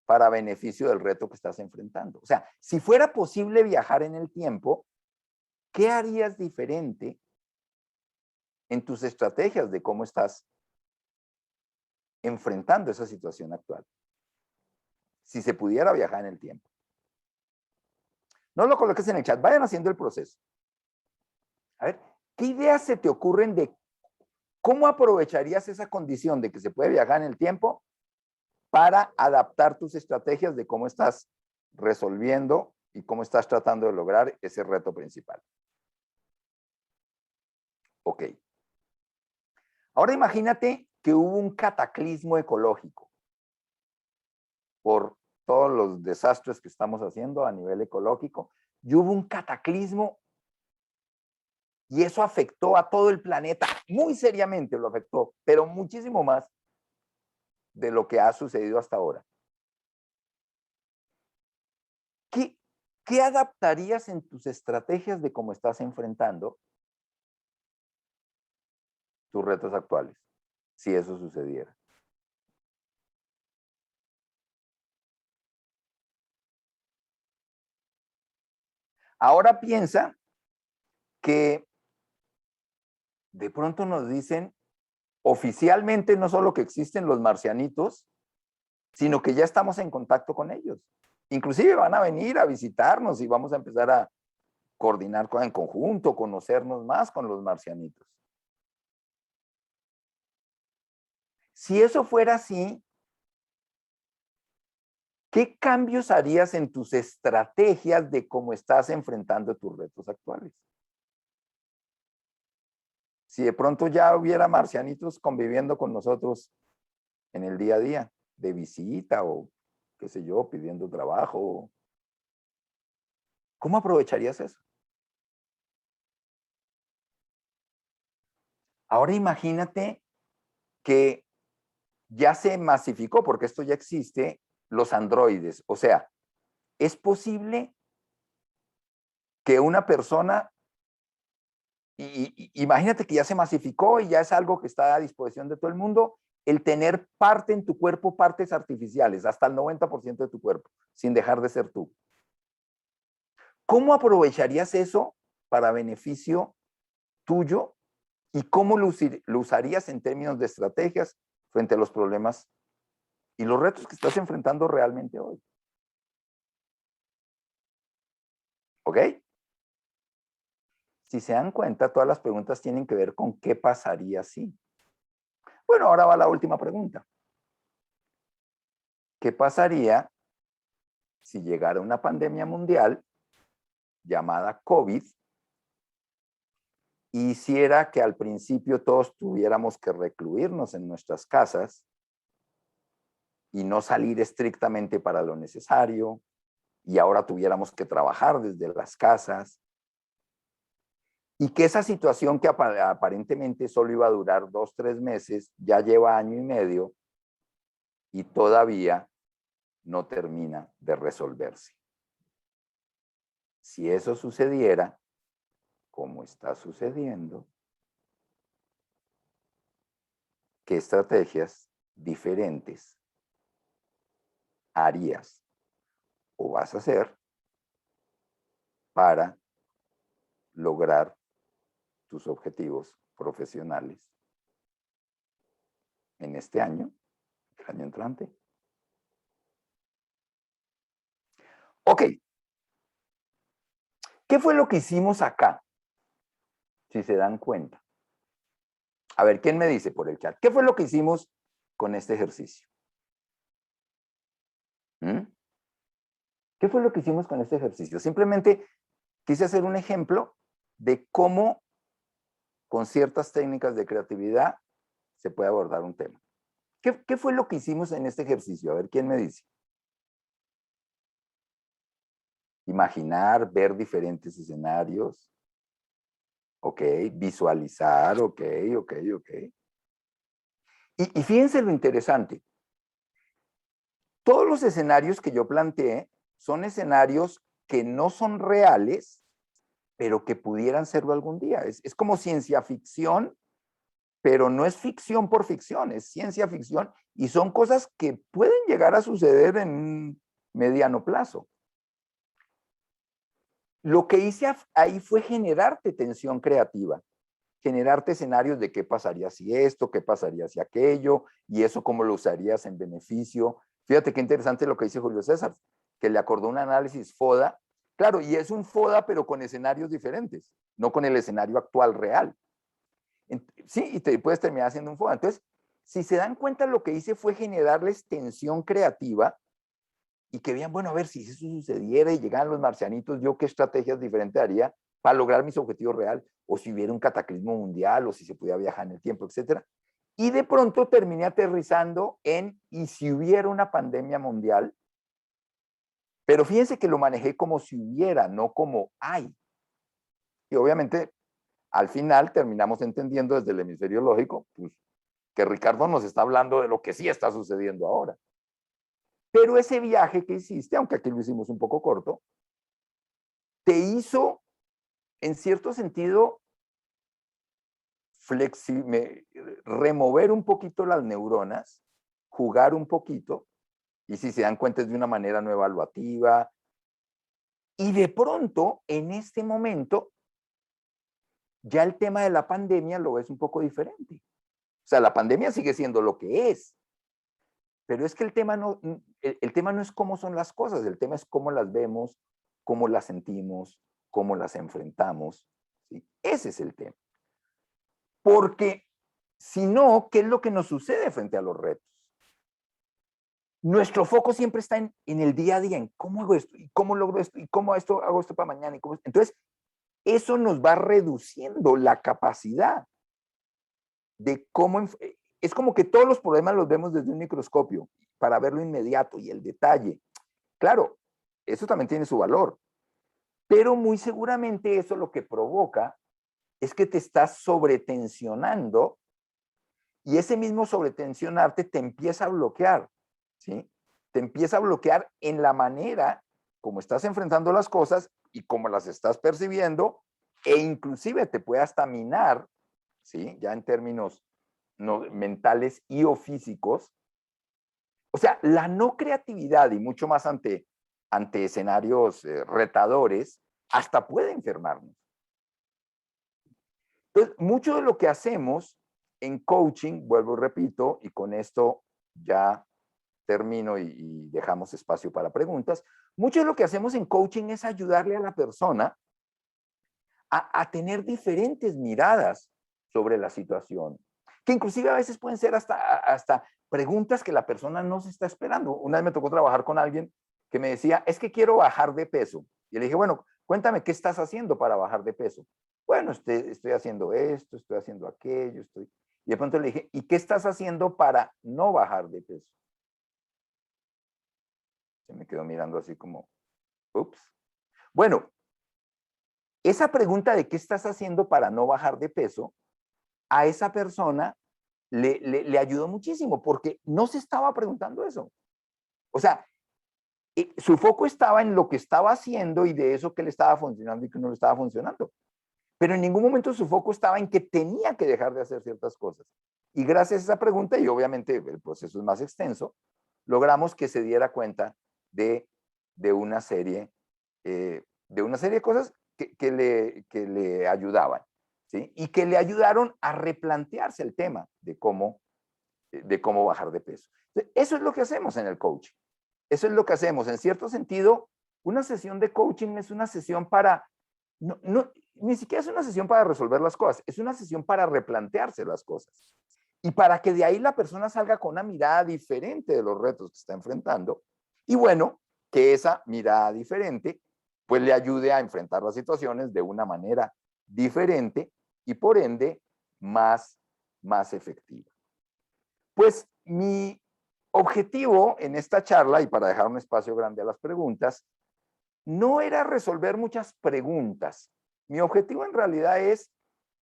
para beneficio del reto que estás enfrentando? O sea, si fuera posible viajar en el tiempo, ¿qué harías diferente en tus estrategias de cómo estás enfrentando esa situación actual? Si se pudiera viajar en el tiempo. No lo coloques en el chat, vayan haciendo el proceso. A ver, ¿qué ideas se te ocurren de cómo aprovecharías esa condición de que se puede viajar en el tiempo para adaptar tus estrategias de cómo estás resolviendo y cómo estás tratando de lograr ese reto principal? Ok. Ahora imagínate que hubo un cataclismo ecológico por todos los desastres que estamos haciendo a nivel ecológico, y hubo un cataclismo y eso afectó a todo el planeta, muy seriamente lo afectó, pero muchísimo más de lo que ha sucedido hasta ahora. ¿Qué adaptarías en tus estrategias de cómo estás enfrentando tus retos actuales, si eso sucediera? Ahora piensa que de pronto nos dicen oficialmente no solo que existen los marcianitos, sino que ya estamos en contacto con ellos. Inclusive van a venir a visitarnos y vamos a empezar a coordinar en conjunto, conocernos más con los marcianitos. Si eso fuera así, ¿qué cambios harías en tus estrategias de cómo estás enfrentando tus retos actuales? Si de pronto ya hubiera marcianitos conviviendo con nosotros en el día a día, de visita o qué sé yo, pidiendo trabajo, ¿cómo aprovecharías eso? Ahora imagínate que ya se masificó, porque esto ya existe, los androides. O sea, es posible que una persona, imagínate que ya se masificó y ya es algo que está a disposición de todo el mundo, el tener parte en tu cuerpo, partes artificiales, hasta el 90% de tu cuerpo, sin dejar de ser tú. ¿Cómo aprovecharías eso para beneficio tuyo y cómo lo usarías en términos de estrategias frente a los problemas y los retos que estás enfrentando realmente hoy? ¿Ok? Si se dan cuenta, todas las preguntas tienen que ver con qué pasaría si. Bueno, ahora va la última pregunta. ¿Qué pasaría si llegara una pandemia mundial llamada COVID y hiciera que al principio todos tuviéramos que recluirnos en nuestras casas y no salir estrictamente para lo necesario, y ahora tuviéramos que trabajar desde las casas, y que esa situación que aparentemente solo iba a durar 2, 3 meses, ya lleva año y medio y todavía no termina de resolverse? Si eso sucediera, como está sucediendo, ¿qué estrategias diferentes harías o vas a hacer para lograr tus objetivos profesionales en este año, el año entrante? Ok. ¿Qué fue lo que hicimos acá? Si se dan cuenta. A ver, ¿quién me dice por el chat? ¿Qué fue lo que hicimos con este ejercicio? ¿Mm? ¿Qué fue lo que hicimos con este ejercicio? Simplemente quise hacer un ejemplo de cómo con ciertas técnicas de creatividad se puede abordar un tema. ¿Qué fue lo que hicimos en este ejercicio? A ver, ¿quién me dice? Imaginar, ver diferentes escenarios. Ok, visualizar, ok. Y fíjense lo interesante. Todos los escenarios que yo planteé son escenarios que no son reales, pero que pudieran serlo algún día. Es como ciencia ficción, pero no es ficción por ficción, es ciencia ficción y son cosas que pueden llegar a suceder en un mediano plazo. Lo que hice ahí fue generarte tensión creativa, generarte escenarios de qué pasaría si esto, qué pasaría si aquello, y eso cómo lo usarías en beneficio. Fíjate qué interesante lo que dice Julio César, que le acordó un análisis FODA. Claro, y es un FODA, pero con escenarios diferentes, no con el escenario actual real. Sí, y te puedes terminar haciendo un FODA. Entonces, si se dan cuenta, lo que hice fue generarles tensión creativa y que vean, bueno, a ver, si eso sucediera y llegaran los marcianitos, yo qué estrategias diferentes haría para lograr mis objetivos reales, o si hubiera un cataclismo mundial, o si se pudiera viajar en el tiempo, etcétera. Y de pronto terminé aterrizando en, ¿y si hubiera una pandemia mundial? Pero fíjense que lo manejé como si hubiera, no como hay. Y obviamente, al final terminamos entendiendo desde el hemisferio lógico, pues, que Ricardo nos está hablando de lo que sí está sucediendo ahora. Pero ese viaje que hiciste, aunque aquí lo hicimos un poco corto, te hizo, en cierto sentido, remover un poquito las neuronas, jugar un poquito, y si se dan cuenta es de una manera no evaluativa. Y de pronto, en este momento, ya el tema de la pandemia lo ves un poco diferente. O sea, la pandemia sigue siendo lo que es, pero es que el tema no es cómo son las cosas, el tema es cómo las vemos, cómo las sentimos, cómo las enfrentamos. ¿Sí? Ese es el tema. Porque si no, ¿qué es lo que nos sucede frente a los retos? Nuestro foco siempre está en el día a día, en cómo hago esto, y cómo logro esto, y cómo hago esto para mañana. Entonces, eso nos va reduciendo la capacidad de cómo... Es como que todos los problemas los vemos desde un microscopio para ver lo inmediato y el detalle. Claro, eso también tiene su valor, pero muy seguramente eso lo que provoca es que te estás sobretensionando y ese mismo sobretensionarte te empieza a bloquear, ¿sí? Te empieza a bloquear en la manera como estás enfrentando las cosas y como las estás percibiendo e inclusive te puede hasta minar, ¿sí? Ya en términos mentales y o físicos. O sea, la no creatividad y mucho más ante escenarios retadores, hasta puede enfermarnos. Entonces, mucho de lo que hacemos en coaching, vuelvo y repito, y con esto ya termino y dejamos espacio para preguntas, mucho de lo que hacemos en coaching es ayudarle a la persona a tener diferentes miradas sobre la situación, que inclusive a veces pueden ser hasta preguntas que la persona no se está esperando. Una vez me tocó trabajar con alguien que me decía, es que quiero bajar de peso. Y le dije, bueno, cuéntame, ¿qué estás haciendo para bajar de peso? Bueno, estoy haciendo esto, estoy haciendo aquello, Y de pronto le dije, ¿y qué estás haciendo para no bajar de peso? Se me quedó mirando así como, ups. Bueno, esa pregunta de qué estás haciendo para no bajar de peso, a esa persona le ayudó muchísimo porque no se estaba preguntando eso. O sea, su foco estaba en lo que estaba haciendo y de eso que le estaba funcionando y que no le estaba funcionando. Pero en ningún momento su foco estaba en que tenía que dejar de hacer ciertas cosas. Y gracias a esa pregunta, y obviamente el proceso es más extenso, logramos que se diera cuenta de una serie de cosas que le ayudaban, ¿sí? Y que le ayudaron a replantearse el tema de cómo bajar de peso. Eso es lo que hacemos en el coaching. Eso es lo que hacemos. En cierto sentido, una sesión de coaching es una sesión para Ni siquiera es una sesión para resolver las cosas, es una sesión para replantearse las cosas. Y para que de ahí la persona salga con una mirada diferente de los retos que está enfrentando. Y bueno, que esa mirada diferente pues le ayude a enfrentar las situaciones de una manera diferente y por ende más efectiva. Pues mi objetivo en esta charla, y para dejar un espacio grande a las preguntas, no era resolver muchas preguntas. Mi objetivo en realidad es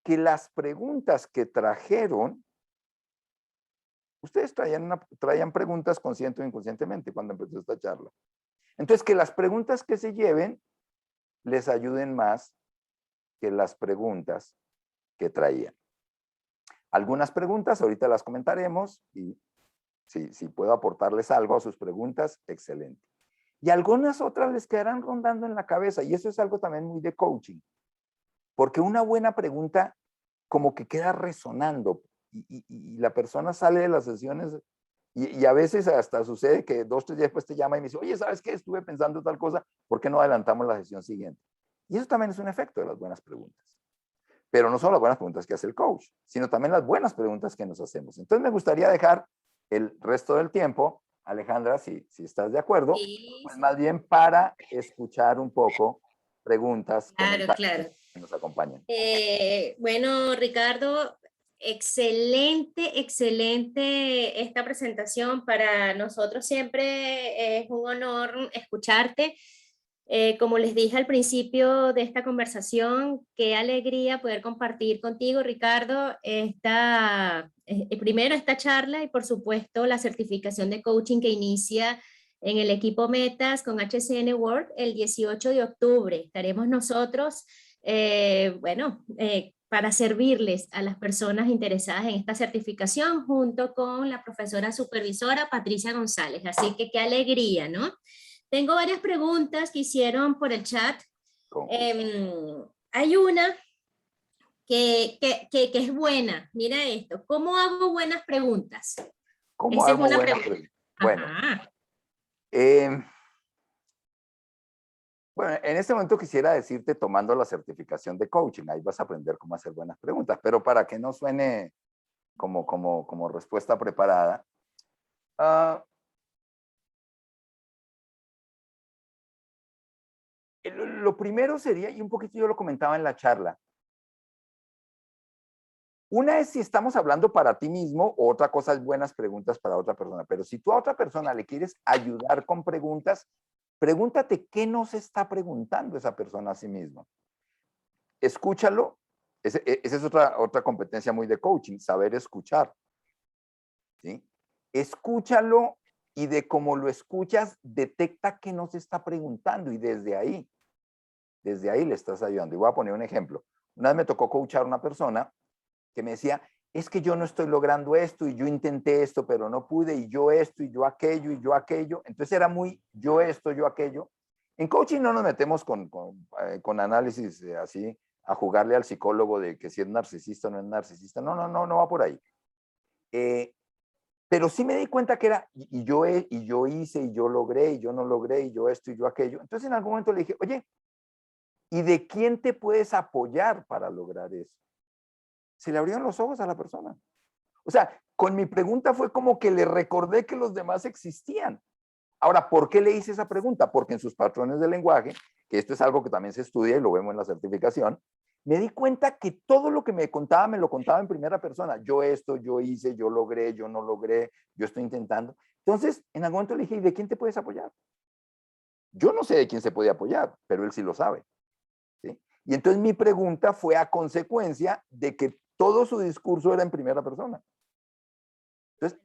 que las preguntas que trajeron, ustedes traían preguntas consciente o inconscientemente cuando empezó esta charla. Entonces, que las preguntas que se lleven les ayuden más que las preguntas que traían. Algunas preguntas, ahorita las comentaremos, y si puedo aportarles algo a sus preguntas, excelente. Y algunas otras les quedarán rondando en la cabeza, y eso es algo también muy de coaching, porque una buena pregunta como que queda resonando, y la persona sale de las sesiones, y a veces hasta sucede que 2 o 3 días después te llama y me dice, oye, ¿sabes qué? Estuve pensando tal cosa, ¿por qué no adelantamos la sesión siguiente? Y eso también es un efecto de las buenas preguntas. Pero no solo las buenas preguntas que hace el coach, sino también las buenas preguntas que nos hacemos. Entonces me gustaría dejar el resto del tiempo, Alejandra, si estás de acuerdo, Sí, pues sí. más bien para escuchar un poco preguntas, Claro, comentarios claro. que nos acompañan. Bueno, Ricardo, excelente esta presentación. Para nosotros siempre es un honor escucharte. Como les dije al principio de esta conversación, qué alegría poder compartir contigo, Ricardo, primero esta charla y por supuesto la certificación de coaching que inicia en el equipo Metas con HCN World el 18 de octubre. Estaremos nosotros, para servirles a las personas interesadas en esta certificación junto con la profesora supervisora Patricia González. Así que qué alegría, ¿no? Tengo varias preguntas que hicieron por el chat. Hay una que es buena. Mira esto. ¿Cómo hago buenas preguntas? ¿Cómo Esa es hago una buenas pregunta. preguntas? Bueno, en este momento quisiera decirte tomando la certificación de coaching, ahí vas a aprender cómo hacer buenas preguntas, pero para que no suene como respuesta preparada, lo primero sería, y un poquito yo lo comentaba en la charla, una es si estamos hablando para ti mismo, o otra cosa es buenas preguntas para otra persona, pero si tú a otra persona le quieres ayudar con preguntas, pregúntate qué nos está preguntando esa persona a sí misma. Escúchalo, esa es otra competencia muy de coaching, saber escuchar. ¿Sí? Escúchalo y de cómo lo escuchas, detecta qué nos está preguntando y desde ahí le estás ayudando. Y voy a poner un ejemplo. Una vez me tocó coachar a una persona que me decía, es que yo no estoy logrando esto y yo intenté esto, pero no pude, y yo esto y yo aquello y yo aquello. Entonces era muy yo esto, yo aquello. En coaching no nos metemos con análisis así, a jugarle al psicólogo de que si es narcisista o no es narcisista. No va por ahí. Pero sí me di cuenta que era, y yo hice, y yo logré, y yo no logré, y yo esto y yo aquello. Entonces en algún momento le dije, oye, ¿y de quién te puedes apoyar para lograr eso? Se le abrieron los ojos a la persona. O sea, con mi pregunta fue como que le recordé que los demás existían. Ahora, ¿por qué le hice esa pregunta? Porque en sus patrones de lenguaje, que esto es algo que también se estudia y lo vemos en la certificación, me di cuenta que todo lo que me lo contaba en primera persona. Yo esto, yo hice, yo logré, yo no logré, yo estoy intentando. Entonces, en algún momento le dije, ¿y de quién te puedes apoyar? Yo no sé de quién se puede apoyar, pero él sí lo sabe. ¿Sí? Y entonces mi pregunta fue a consecuencia de que todo su discurso era en primera persona. Entonces,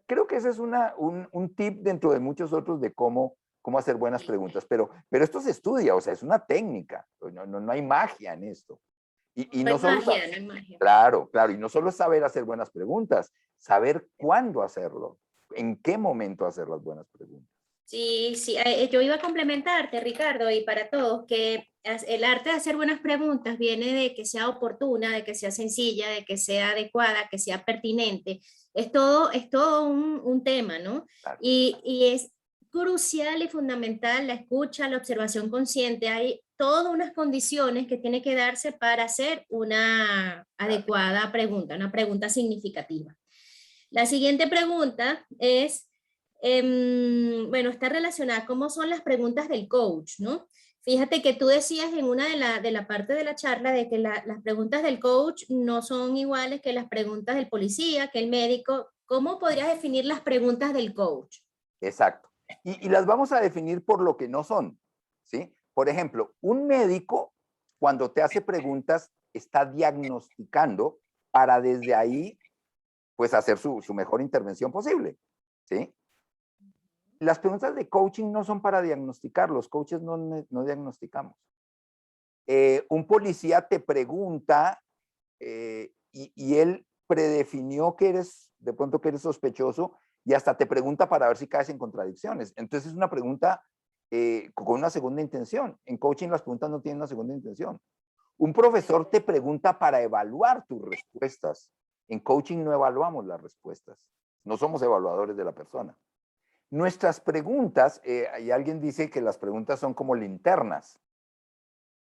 creo que ese es un tip dentro de muchos otros de cómo hacer buenas preguntas, pero esto se estudia, o sea, es una técnica, no hay magia en esto. Y No no hay solo magia, no hay magia. Claro, y no solo es saber hacer buenas preguntas, saber cuándo hacerlo, en qué momento hacer las buenas preguntas. Sí, yo iba a complementarte, Ricardo, y para todos, que el arte de hacer buenas preguntas viene de que sea oportuna, de que sea sencilla, de que sea adecuada, que sea pertinente. Es todo un tema, ¿no? Claro. Y es crucial y fundamental la escucha, la observación consciente. Hay todas unas condiciones que tiene que darse para hacer una adecuada pregunta, una pregunta significativa. La siguiente pregunta es, bueno, está relacionada, ¿cómo son las preguntas del coach, no? Fíjate que tú decías en una de la parte de la charla de que las preguntas del coach no son iguales que las preguntas del policía, que el médico. ¿Cómo podrías definir las preguntas del coach? Exacto. Y las vamos a definir por lo que no son, ¿sí? Por ejemplo, un médico, cuando te hace preguntas, está diagnosticando para desde ahí, pues, hacer su mejor intervención posible, ¿sí? Las preguntas de coaching no son para diagnosticar, los coaches no diagnosticamos. Un policía te pregunta y él predefinió que eres, de pronto que eres sospechoso y hasta te pregunta para ver si caes en contradicciones. Entonces es una pregunta con una segunda intención. En coaching las preguntas no tienen una segunda intención. Un profesor te pregunta para evaluar tus respuestas. En coaching no evaluamos las respuestas. No somos evaluadores de la persona. Nuestras preguntas, y alguien dice que las preguntas son como linternas,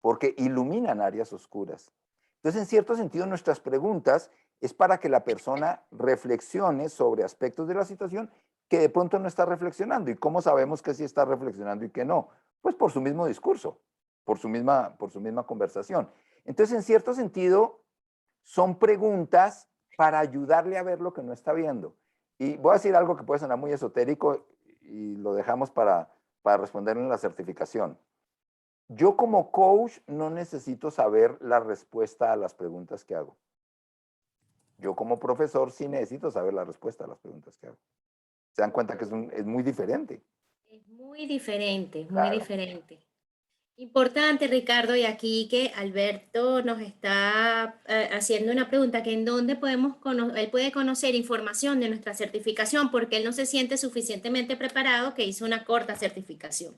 porque iluminan áreas oscuras. Entonces, en cierto sentido, nuestras preguntas es para que la persona reflexione sobre aspectos de la situación que de pronto no está reflexionando. ¿Y cómo sabemos que sí está reflexionando y que no? Pues por su mismo discurso, por su misma conversación. Entonces, en cierto sentido, son preguntas para ayudarle a ver lo que no está viendo. Y voy a decir algo que puede sonar muy esotérico y lo dejamos para responderlo en la certificación. Yo como coach no necesito saber la respuesta a las preguntas que hago. Yo como profesor sí necesito saber la respuesta a las preguntas que hago. ¿Se dan cuenta que es muy diferente? Es muy diferente, muy Claro. diferente. Importante, Ricardo, y aquí que Alberto nos está haciendo una pregunta, que en dónde él puede conocer información de nuestra certificación, porque él no se siente suficientemente preparado, que hizo una corta certificación.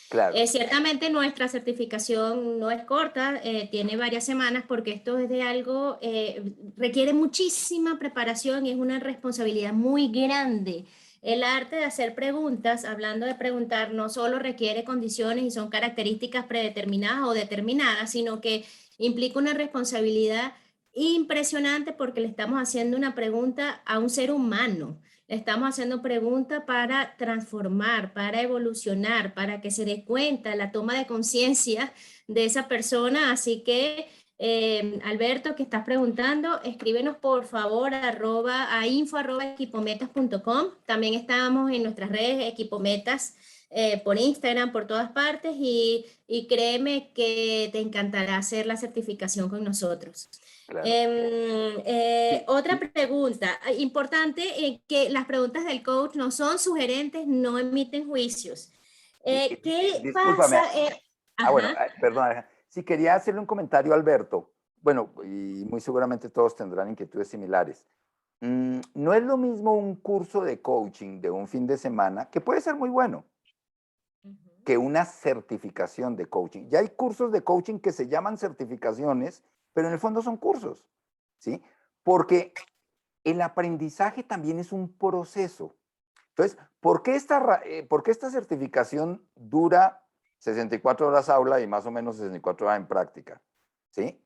Claro. Ciertamente nuestra certificación no es corta, tiene varias semanas, porque esto es de algo, requiere muchísima preparación y es una responsabilidad muy grande. El arte de hacer preguntas, hablando de preguntar, no solo requiere condiciones y son características predeterminadas o determinadas, sino que implica una responsabilidad impresionante porque le estamos haciendo una pregunta a un ser humano. Le estamos haciendo preguntas para transformar, para evolucionar, para que se dé cuenta la toma de conciencia de esa persona. Así que Alberto, que estás preguntando, escríbenos por favor a info@equipometas.com. También estamos en nuestras redes Equipometas, por Instagram, por todas partes, y créeme que te encantará hacer la certificación con nosotros. Claro. Otra pregunta importante, que las preguntas del coach no son sugerentes, no emiten juicios. ¿Qué Discúlpame. pasa? Bueno, perdón, Alejandra. Sí, quería hacerle un comentario a Alberto. Bueno, y muy seguramente todos tendrán inquietudes similares. No es lo mismo un curso de coaching de un fin de semana, que puede ser muy bueno, que una certificación de coaching. Ya hay cursos de coaching que se llaman certificaciones, pero en el fondo son cursos, ¿sí? Porque el aprendizaje también es un proceso. Entonces, ¿por qué esta certificación dura 64 horas aula y más o menos 64 horas en práctica? ¿Sí?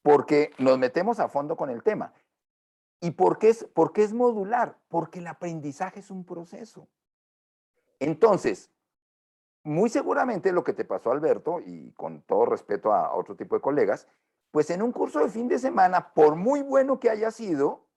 Porque nos metemos a fondo con el tema. ¿Y por qué es modular? Porque el aprendizaje es un proceso. Entonces, muy seguramente lo que te pasó, Alberto, y con todo respeto a otro tipo de colegas, pues en un curso de fin de semana, por muy bueno que haya sido,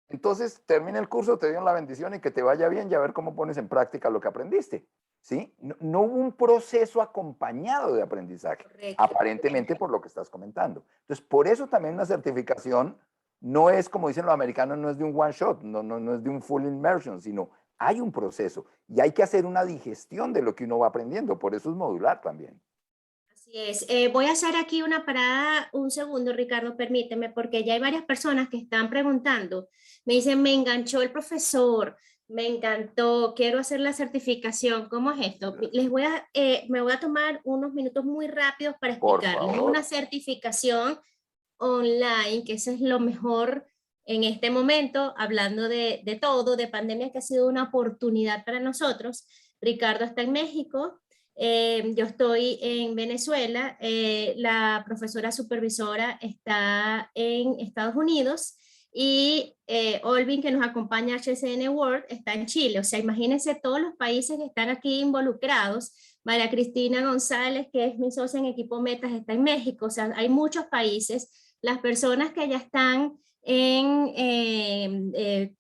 entonces termina el curso, te dieron la bendición y que te vaya bien y a ver cómo pones en práctica lo que aprendiste, ¿sí? No hubo un proceso acompañado de aprendizaje, Correcto. aparentemente por lo que estás comentando. Entonces, por eso también una certificación no es, como dicen los americanos, no es de un one shot, no es de un full immersion, sino hay un proceso y hay que hacer una digestión de lo que uno va aprendiendo, por eso es modular también. Así es. Voy a hacer aquí una parada un segundo, Ricardo, permíteme, porque ya hay varias personas que están preguntando. Me dicen, me enganchó el profesor, me encantó, quiero hacer la certificación. ¿Cómo es esto? Me voy a tomar unos minutos muy rápidos para Por explicarles. Es favor. una certificación online, que eso es lo mejor en este momento, hablando de todo, de pandemia, que ha sido una oportunidad para nosotros. Ricardo está en México. Yo estoy en Venezuela, la profesora supervisora está en Estados Unidos y Olvin, que nos acompaña a HCN World, está en Chile. O sea, imagínense todos los países que están aquí involucrados. María Cristina González, que es mi socia en Equipo Metas, está en México. O sea, hay muchos países. Las personas que ya están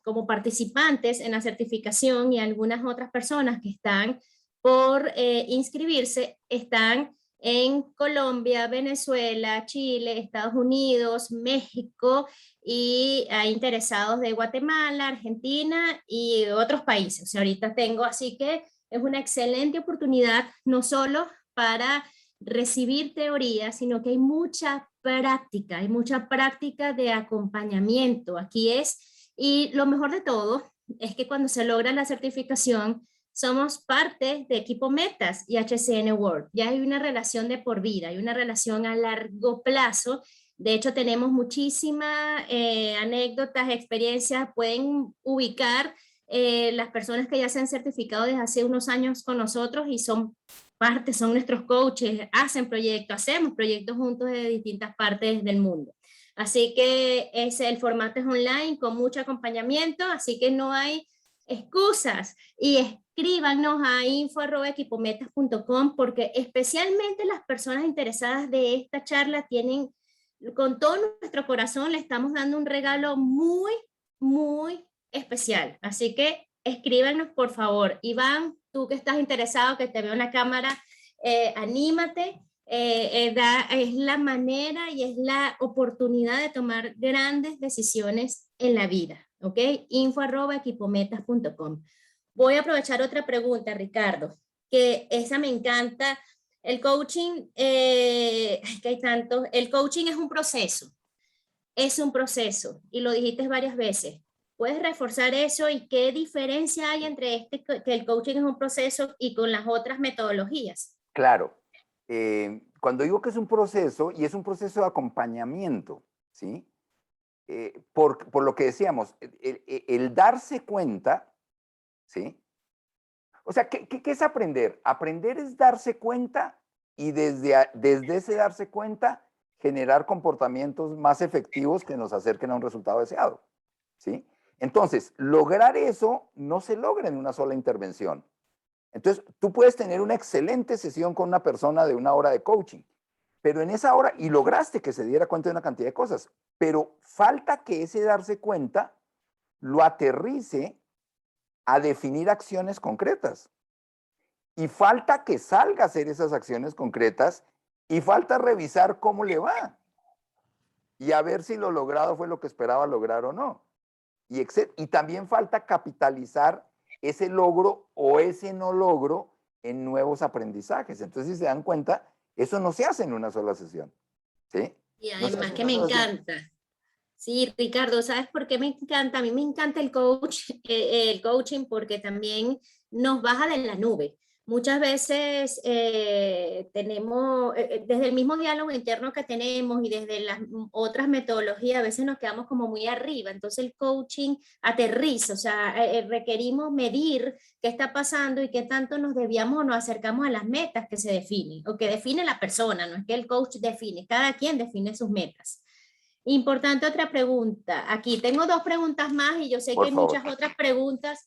como participantes en la certificación y algunas otras personas que están por inscribirse están en Colombia, Venezuela, Chile, Estados Unidos, México y hay interesados de Guatemala, Argentina y otros países. O sea, ahorita tengo, así que es una excelente oportunidad, no solo para recibir teoría, sino que hay mucha práctica de acompañamiento. Aquí es, y lo mejor de todo es que cuando se logra la certificación, somos parte de Equipo Metas y HCN World. Ya hay una relación de por vida, hay una relación a largo plazo. De hecho, tenemos muchísimas anécdotas, experiencias. Pueden ubicar las personas que ya se han certificado desde hace unos años con nosotros y son parte, son nuestros coaches, hacen proyectos, hacemos proyectos juntos de distintas partes del mundo. Así que el formato es online con mucho acompañamiento, así que no hay excusas y escríbanos a info@equipometas.com porque especialmente las personas interesadas de esta charla tienen, con todo nuestro corazón, le estamos dando un regalo muy, muy especial. Así que escríbanos, por favor. Iván, tú que estás interesado, que te veo en la cámara, anímate. Es la manera y es la oportunidad de tomar grandes decisiones en la vida. ¿Ok? info@equipometas.com. Voy a aprovechar otra pregunta, Ricardo, que esa me encanta. El coaching, que hay tanto, el coaching es un proceso, y lo dijiste varias veces. ¿Puedes reforzar eso y qué diferencia hay entre que el coaching es un proceso y con las otras metodologías? Claro. Cuando digo que es un proceso, y es un proceso de acompañamiento, ¿sí? Por lo que decíamos, el darse cuenta, ¿sí? O sea, ¿qué es aprender? Aprender es darse cuenta y desde ese darse cuenta generar comportamientos más efectivos que nos acerquen a un resultado deseado, ¿sí? Entonces, lograr eso no se logra en una sola intervención. Entonces, tú puedes tener una excelente sesión con una persona de 1 hora de coaching, pero en esa hora, y lograste que se diera cuenta de una cantidad de cosas, pero falta que ese darse cuenta lo aterrice a definir acciones concretas. Y falta que salga a hacer esas acciones concretas y falta revisar cómo le va y a ver si lo logrado fue lo que esperaba lograr o no. Y también falta capitalizar ese logro o ese no logro en nuevos aprendizajes. Entonces, si se dan cuenta, eso no se hace en una sola sesión, ¿sí? Y No se además hace en que una me sola sesión. encanta. Sí, Ricardo, ¿sabes por qué me encanta? A mí me encanta el coaching porque también nos baja de la nube. Muchas veces tenemos, desde el mismo diálogo interno que tenemos y desde las otras metodologías, a veces nos quedamos como muy arriba. Entonces el coaching aterriza, o sea, requerimos medir qué está pasando y qué tanto nos desviamos o nos acercamos a las metas que se definen o que define la persona, no es que el coach define, cada quien define sus metas. Importante otra pregunta. Aquí tengo 2 preguntas más y yo sé que Por hay favor. muchas otras preguntas.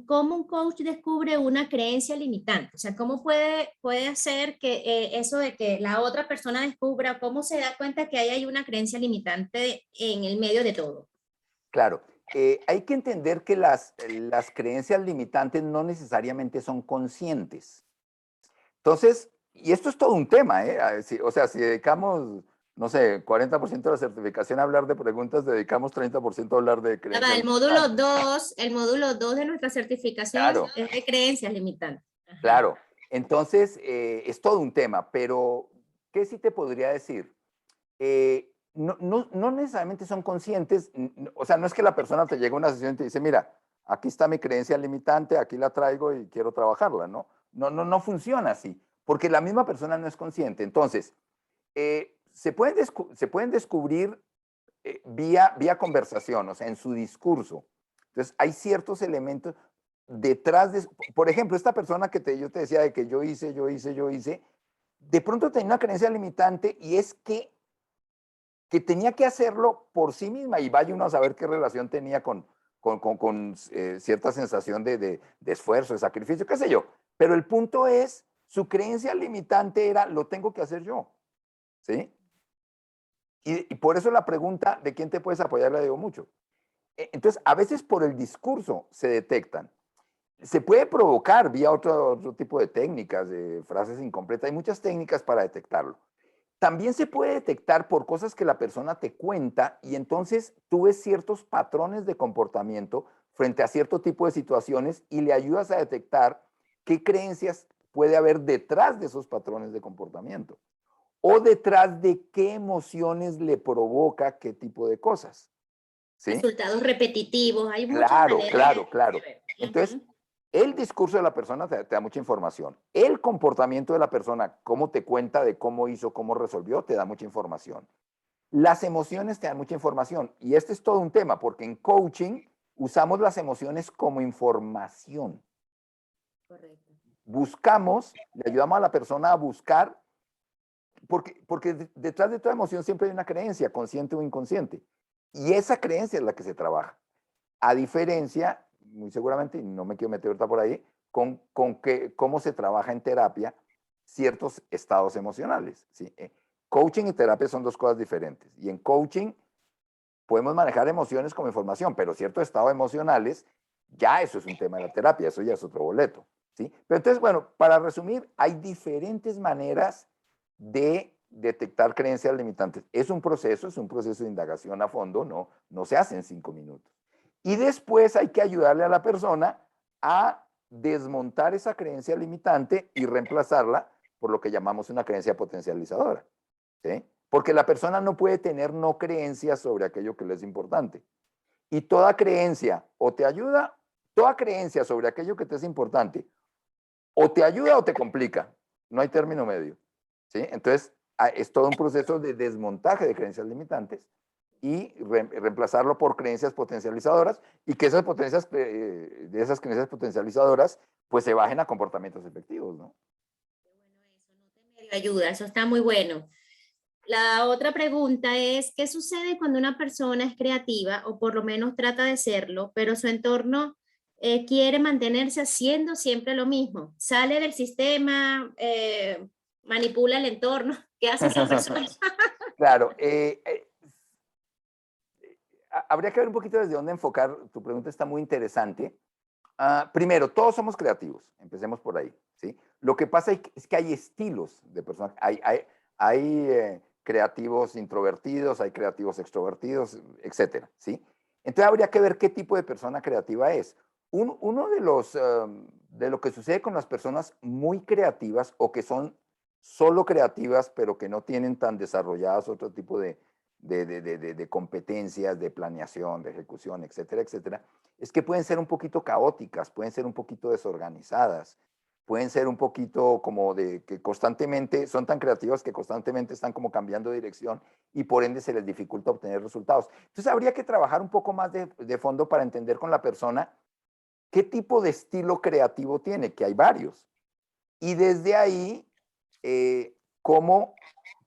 ¿Cómo un coach descubre una creencia limitante? O sea, ¿cómo puede hacer que eso de que la otra persona descubra, cómo se da cuenta que hay una creencia limitante en el medio de todo? Claro. Hay que entender que las creencias limitantes no necesariamente son conscientes. Entonces, y esto es todo un tema, ¿eh? O sea, si dedicamos, no sé, 40% de la certificación a hablar de preguntas, dedicamos 30% a hablar de creencias El módulo limitantes. 2, el módulo 2 de nuestra certificación Claro, es de creencias limitantes. Ajá. claro. Entonces, es todo un tema, pero ¿qué sí te podría decir? No necesariamente son conscientes, o sea, no es que la persona te llegue a una sesión y te dice, mira, aquí está mi creencia limitante, aquí la traigo y quiero trabajarla, ¿no? No funciona así, porque la misma persona no es consciente. Entonces, se pueden descubrir vía conversación, o sea, en su discurso. Entonces, hay ciertos elementos. detrás de, por ejemplo, esta persona que yo te decía de que yo hice, de pronto tenía una creencia limitante y es que tenía que hacerlo por sí misma y vaya uno a saber qué relación tenía con cierta sensación de esfuerzo, de sacrificio, qué sé yo. Pero el punto es, su creencia limitante era, lo tengo que hacer yo, ¿sí? Y por eso la pregunta de quién te puedes apoyar la digo mucho. Entonces, a veces por el discurso se detectan. Se puede provocar vía otro tipo de técnicas, de frases incompletas. Hay muchas técnicas para detectarlo. También se puede detectar por cosas que la persona te cuenta y entonces tú ves ciertos patrones de comportamiento frente a cierto tipo de situaciones y le ayudas a detectar qué creencias puede haber detrás de esos patrones de comportamiento o detrás de qué emociones le provoca qué tipo de cosas. ¿Sí? Resultados repetitivos, hay muchas Claro, maneras claro. de ver. Entonces, el discurso de la persona te da mucha información. El comportamiento de la persona, cómo te cuenta de cómo hizo, cómo resolvió, te da mucha información. Las emociones te dan mucha información. Y este es todo un tema, porque en coaching usamos las emociones como información. Correcto. Buscamos, le ayudamos a la persona a buscar, porque detrás de toda emoción siempre hay una creencia, consciente o inconsciente. Y esa creencia es la que se trabaja. A diferencia, muy seguramente, y no me quiero meter ahorita por ahí, con cómo se trabaja en terapia ciertos estados emocionales. ¿Sí? Coaching y terapia son dos cosas diferentes. Y en coaching podemos manejar emociones como información, pero ciertos estados emocionales, ya eso es un tema de la terapia, eso ya es otro boleto. ¿Sí? Pero entonces, bueno, para resumir, hay diferentes maneras de detectar creencias limitantes. Es un proceso de indagación a fondo, no se hace en 5 minutos. Y después hay que ayudarle a la persona a desmontar esa creencia limitante y reemplazarla por lo que llamamos una creencia potencializadora. ¿Sí? Porque la persona no puede tener no creencias sobre aquello que le es importante. Y toda creencia o te ayuda, toda creencia sobre aquello que te es importante, o te ayuda o te complica. No hay término medio. ¿Sí? Entonces, es todo un proceso de desmontaje de creencias limitantes y reemplazarlo por creencias potencializadoras y que esas de esas creencias potencializadoras pues se bajen a comportamientos efectivos, ¿no? Bueno, eso no te medio ayuda, eso está muy bueno. La otra pregunta es, ¿qué sucede cuando una persona es creativa o por lo menos trata de serlo, pero su entorno quiere mantenerse haciendo siempre lo mismo? Sale del sistema, manipula el entorno. ¿Qué hace esa persona? Claro, habría que ver un poquito desde dónde enfocar. Tu pregunta está muy interesante. Primero, todos somos creativos, empecemos por ahí. ¿Sí? Lo que pasa es que hay estilos de personas. Hay creativos introvertidos, hay creativos extrovertidos, etcétera. ¿Sí? Entonces habría que ver qué tipo de persona creativa es. Uno de lo que sucede con las personas muy creativas o que son solo creativas, pero que no tienen tan desarrolladas otro tipo de competencias, de planeación, de ejecución, etcétera, etcétera, es que pueden ser un poquito caóticas, pueden ser un poquito desorganizadas, pueden ser un poquito como de que constantemente son tan creativas que constantemente están como cambiando de dirección y por ende se les dificulta obtener resultados. Entonces habría que trabajar un poco más de fondo para entender con la persona qué tipo de estilo creativo tiene, que hay varios. Y desde ahí, cómo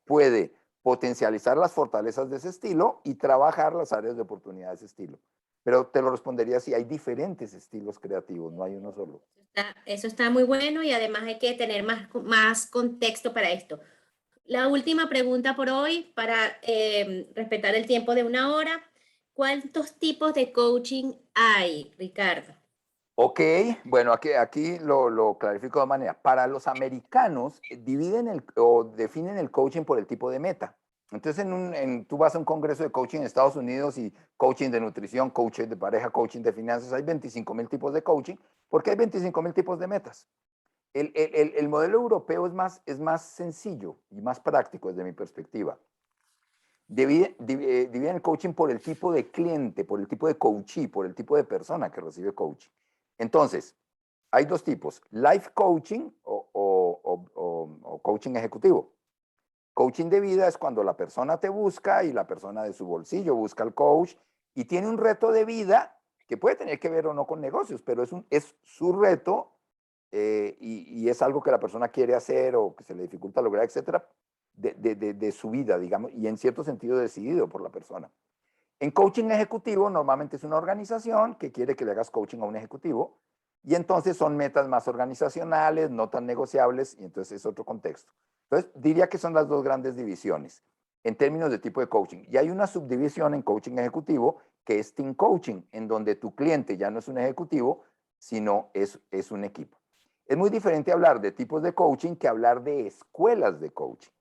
puede potencializar las fortalezas de ese estilo y trabajar las áreas de oportunidad de ese estilo. Pero te lo respondería si hay diferentes estilos creativos, no hay uno solo. Eso está muy bueno y además hay que tener más contexto para esto. La última pregunta por hoy, para respetar el tiempo de 1 hora. ¿Cuántos tipos de coaching hay, Ricardo? Ok, bueno, aquí lo clarifico de manera. Para los americanos, dividen o definen el coaching por el tipo de meta. Entonces, tú vas a un congreso de coaching en Estados Unidos y coaching de nutrición, coaching de pareja, coaching de finanzas, hay 25,000 tipos de coaching, porque hay 25,000 tipos de metas. El modelo europeo es más sencillo y más práctico desde mi perspectiva. Dividen el coaching por el tipo de cliente, por el tipo de coachee, por el tipo de persona que recibe coaching. Entonces, hay dos tipos, life coaching o coaching ejecutivo. Coaching de vida es cuando la persona te busca y la persona de su bolsillo busca al coach y tiene un reto de vida que puede tener que ver o no con negocios, pero es su reto y es algo que la persona quiere hacer o que se le dificulta lograr, etcétera, de su vida, digamos, y en cierto sentido decidido por la persona. En coaching ejecutivo, normalmente es una organización que quiere que le hagas coaching a un ejecutivo, y entonces son metas más organizacionales, no tan negociables, y entonces es otro contexto. Entonces, diría que son las dos grandes divisiones en términos de tipo de coaching. Y hay una subdivisión en coaching ejecutivo que es team coaching, en donde tu cliente ya no es un ejecutivo, sino es un equipo. Es muy diferente hablar de tipos de coaching que hablar de escuelas de coaching.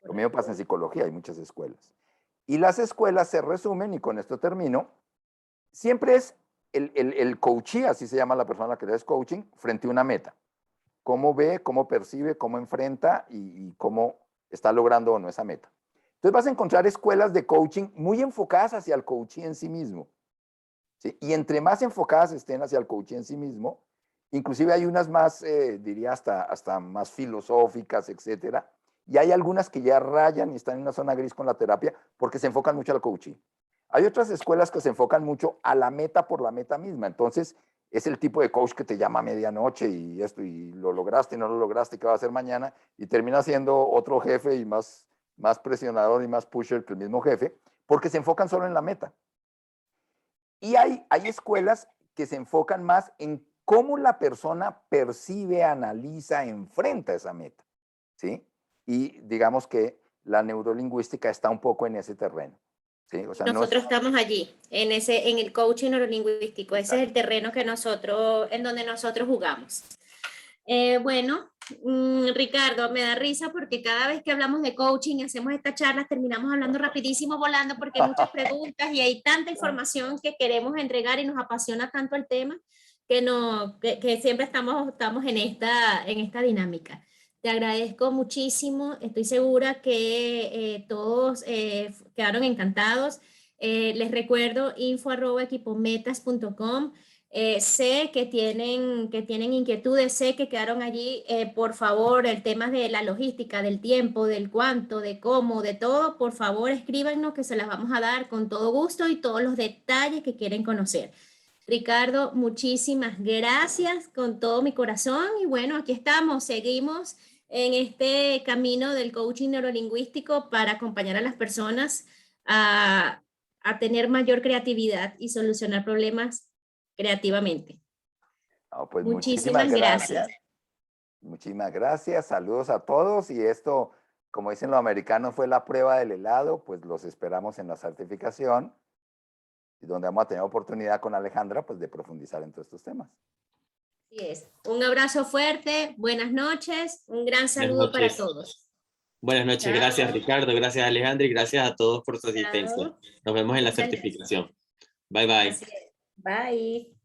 Lo mismo pasa en psicología, hay muchas escuelas. Y las escuelas se resumen, y con esto termino, siempre es el coachee, así se llama la persona que le es coaching, frente a una meta. Cómo ve, cómo percibe, cómo enfrenta y cómo está logrando o no esa meta. Entonces vas a encontrar escuelas de coaching muy enfocadas hacia el coachee en sí mismo, ¿sí? Y entre más enfocadas estén hacia el coachee en sí mismo, inclusive hay unas más, diría hasta más filosóficas, etcétera, y hay algunas que ya rayan y están en una zona gris con la terapia porque se enfocan mucho al coaching. Hay otras escuelas que se enfocan mucho a la meta por la meta misma. Entonces, es el tipo de coach que te llama a medianoche y esto, y lo lograste y no lo lograste, ¿qué va a hacer mañana? Y termina siendo otro jefe y más presionador y más pusher que el mismo jefe, porque se enfocan solo en la meta. Y hay escuelas que se enfocan más en cómo la persona percibe, analiza, enfrenta esa meta, ¿sí? Y digamos que la neurolingüística está un poco en ese terreno. Sí, o sea, nosotros estamos allí, en el coaching neurolingüístico. Exacto. Ese es el terreno en donde nosotros jugamos. Bueno, Ricardo, me da risa porque cada vez que hablamos de coaching y hacemos estas charlas, terminamos hablando rapidísimo, volando, porque hay muchas preguntas y hay tanta información que queremos entregar y nos apasiona tanto el tema que siempre estamos en esta dinámica. Te agradezco muchísimo, estoy segura que todos quedaron encantados. Les recuerdo info@equipometas.com. Sé que tienen inquietudes, sé que quedaron allí. Por favor, el tema de la logística, del tiempo, del cuánto, de cómo, de todo, por favor escríbanos que se las vamos a dar con todo gusto y todos los detalles que quieren conocer. Ricardo, muchísimas gracias con todo mi corazón y bueno, aquí estamos, seguimos en este camino del coaching neurolingüístico para acompañar a las personas a tener mayor creatividad y solucionar problemas creativamente. No, pues Muchísimas gracias. Muchísimas gracias, saludos a todos y esto, como dicen los americanos, fue la prueba del helado, pues los esperamos en la certificación y donde vamos a tener oportunidad con Alejandra pues de profundizar en todos estos temas. Así es. Un abrazo fuerte, buenas noches, un gran saludo para todos. Buenas noches, Chao. Gracias Ricardo, gracias Alejandra y gracias a todos por su asistencia. Chao. Nos vemos en la Muchas certificación. Bye bye. Bye.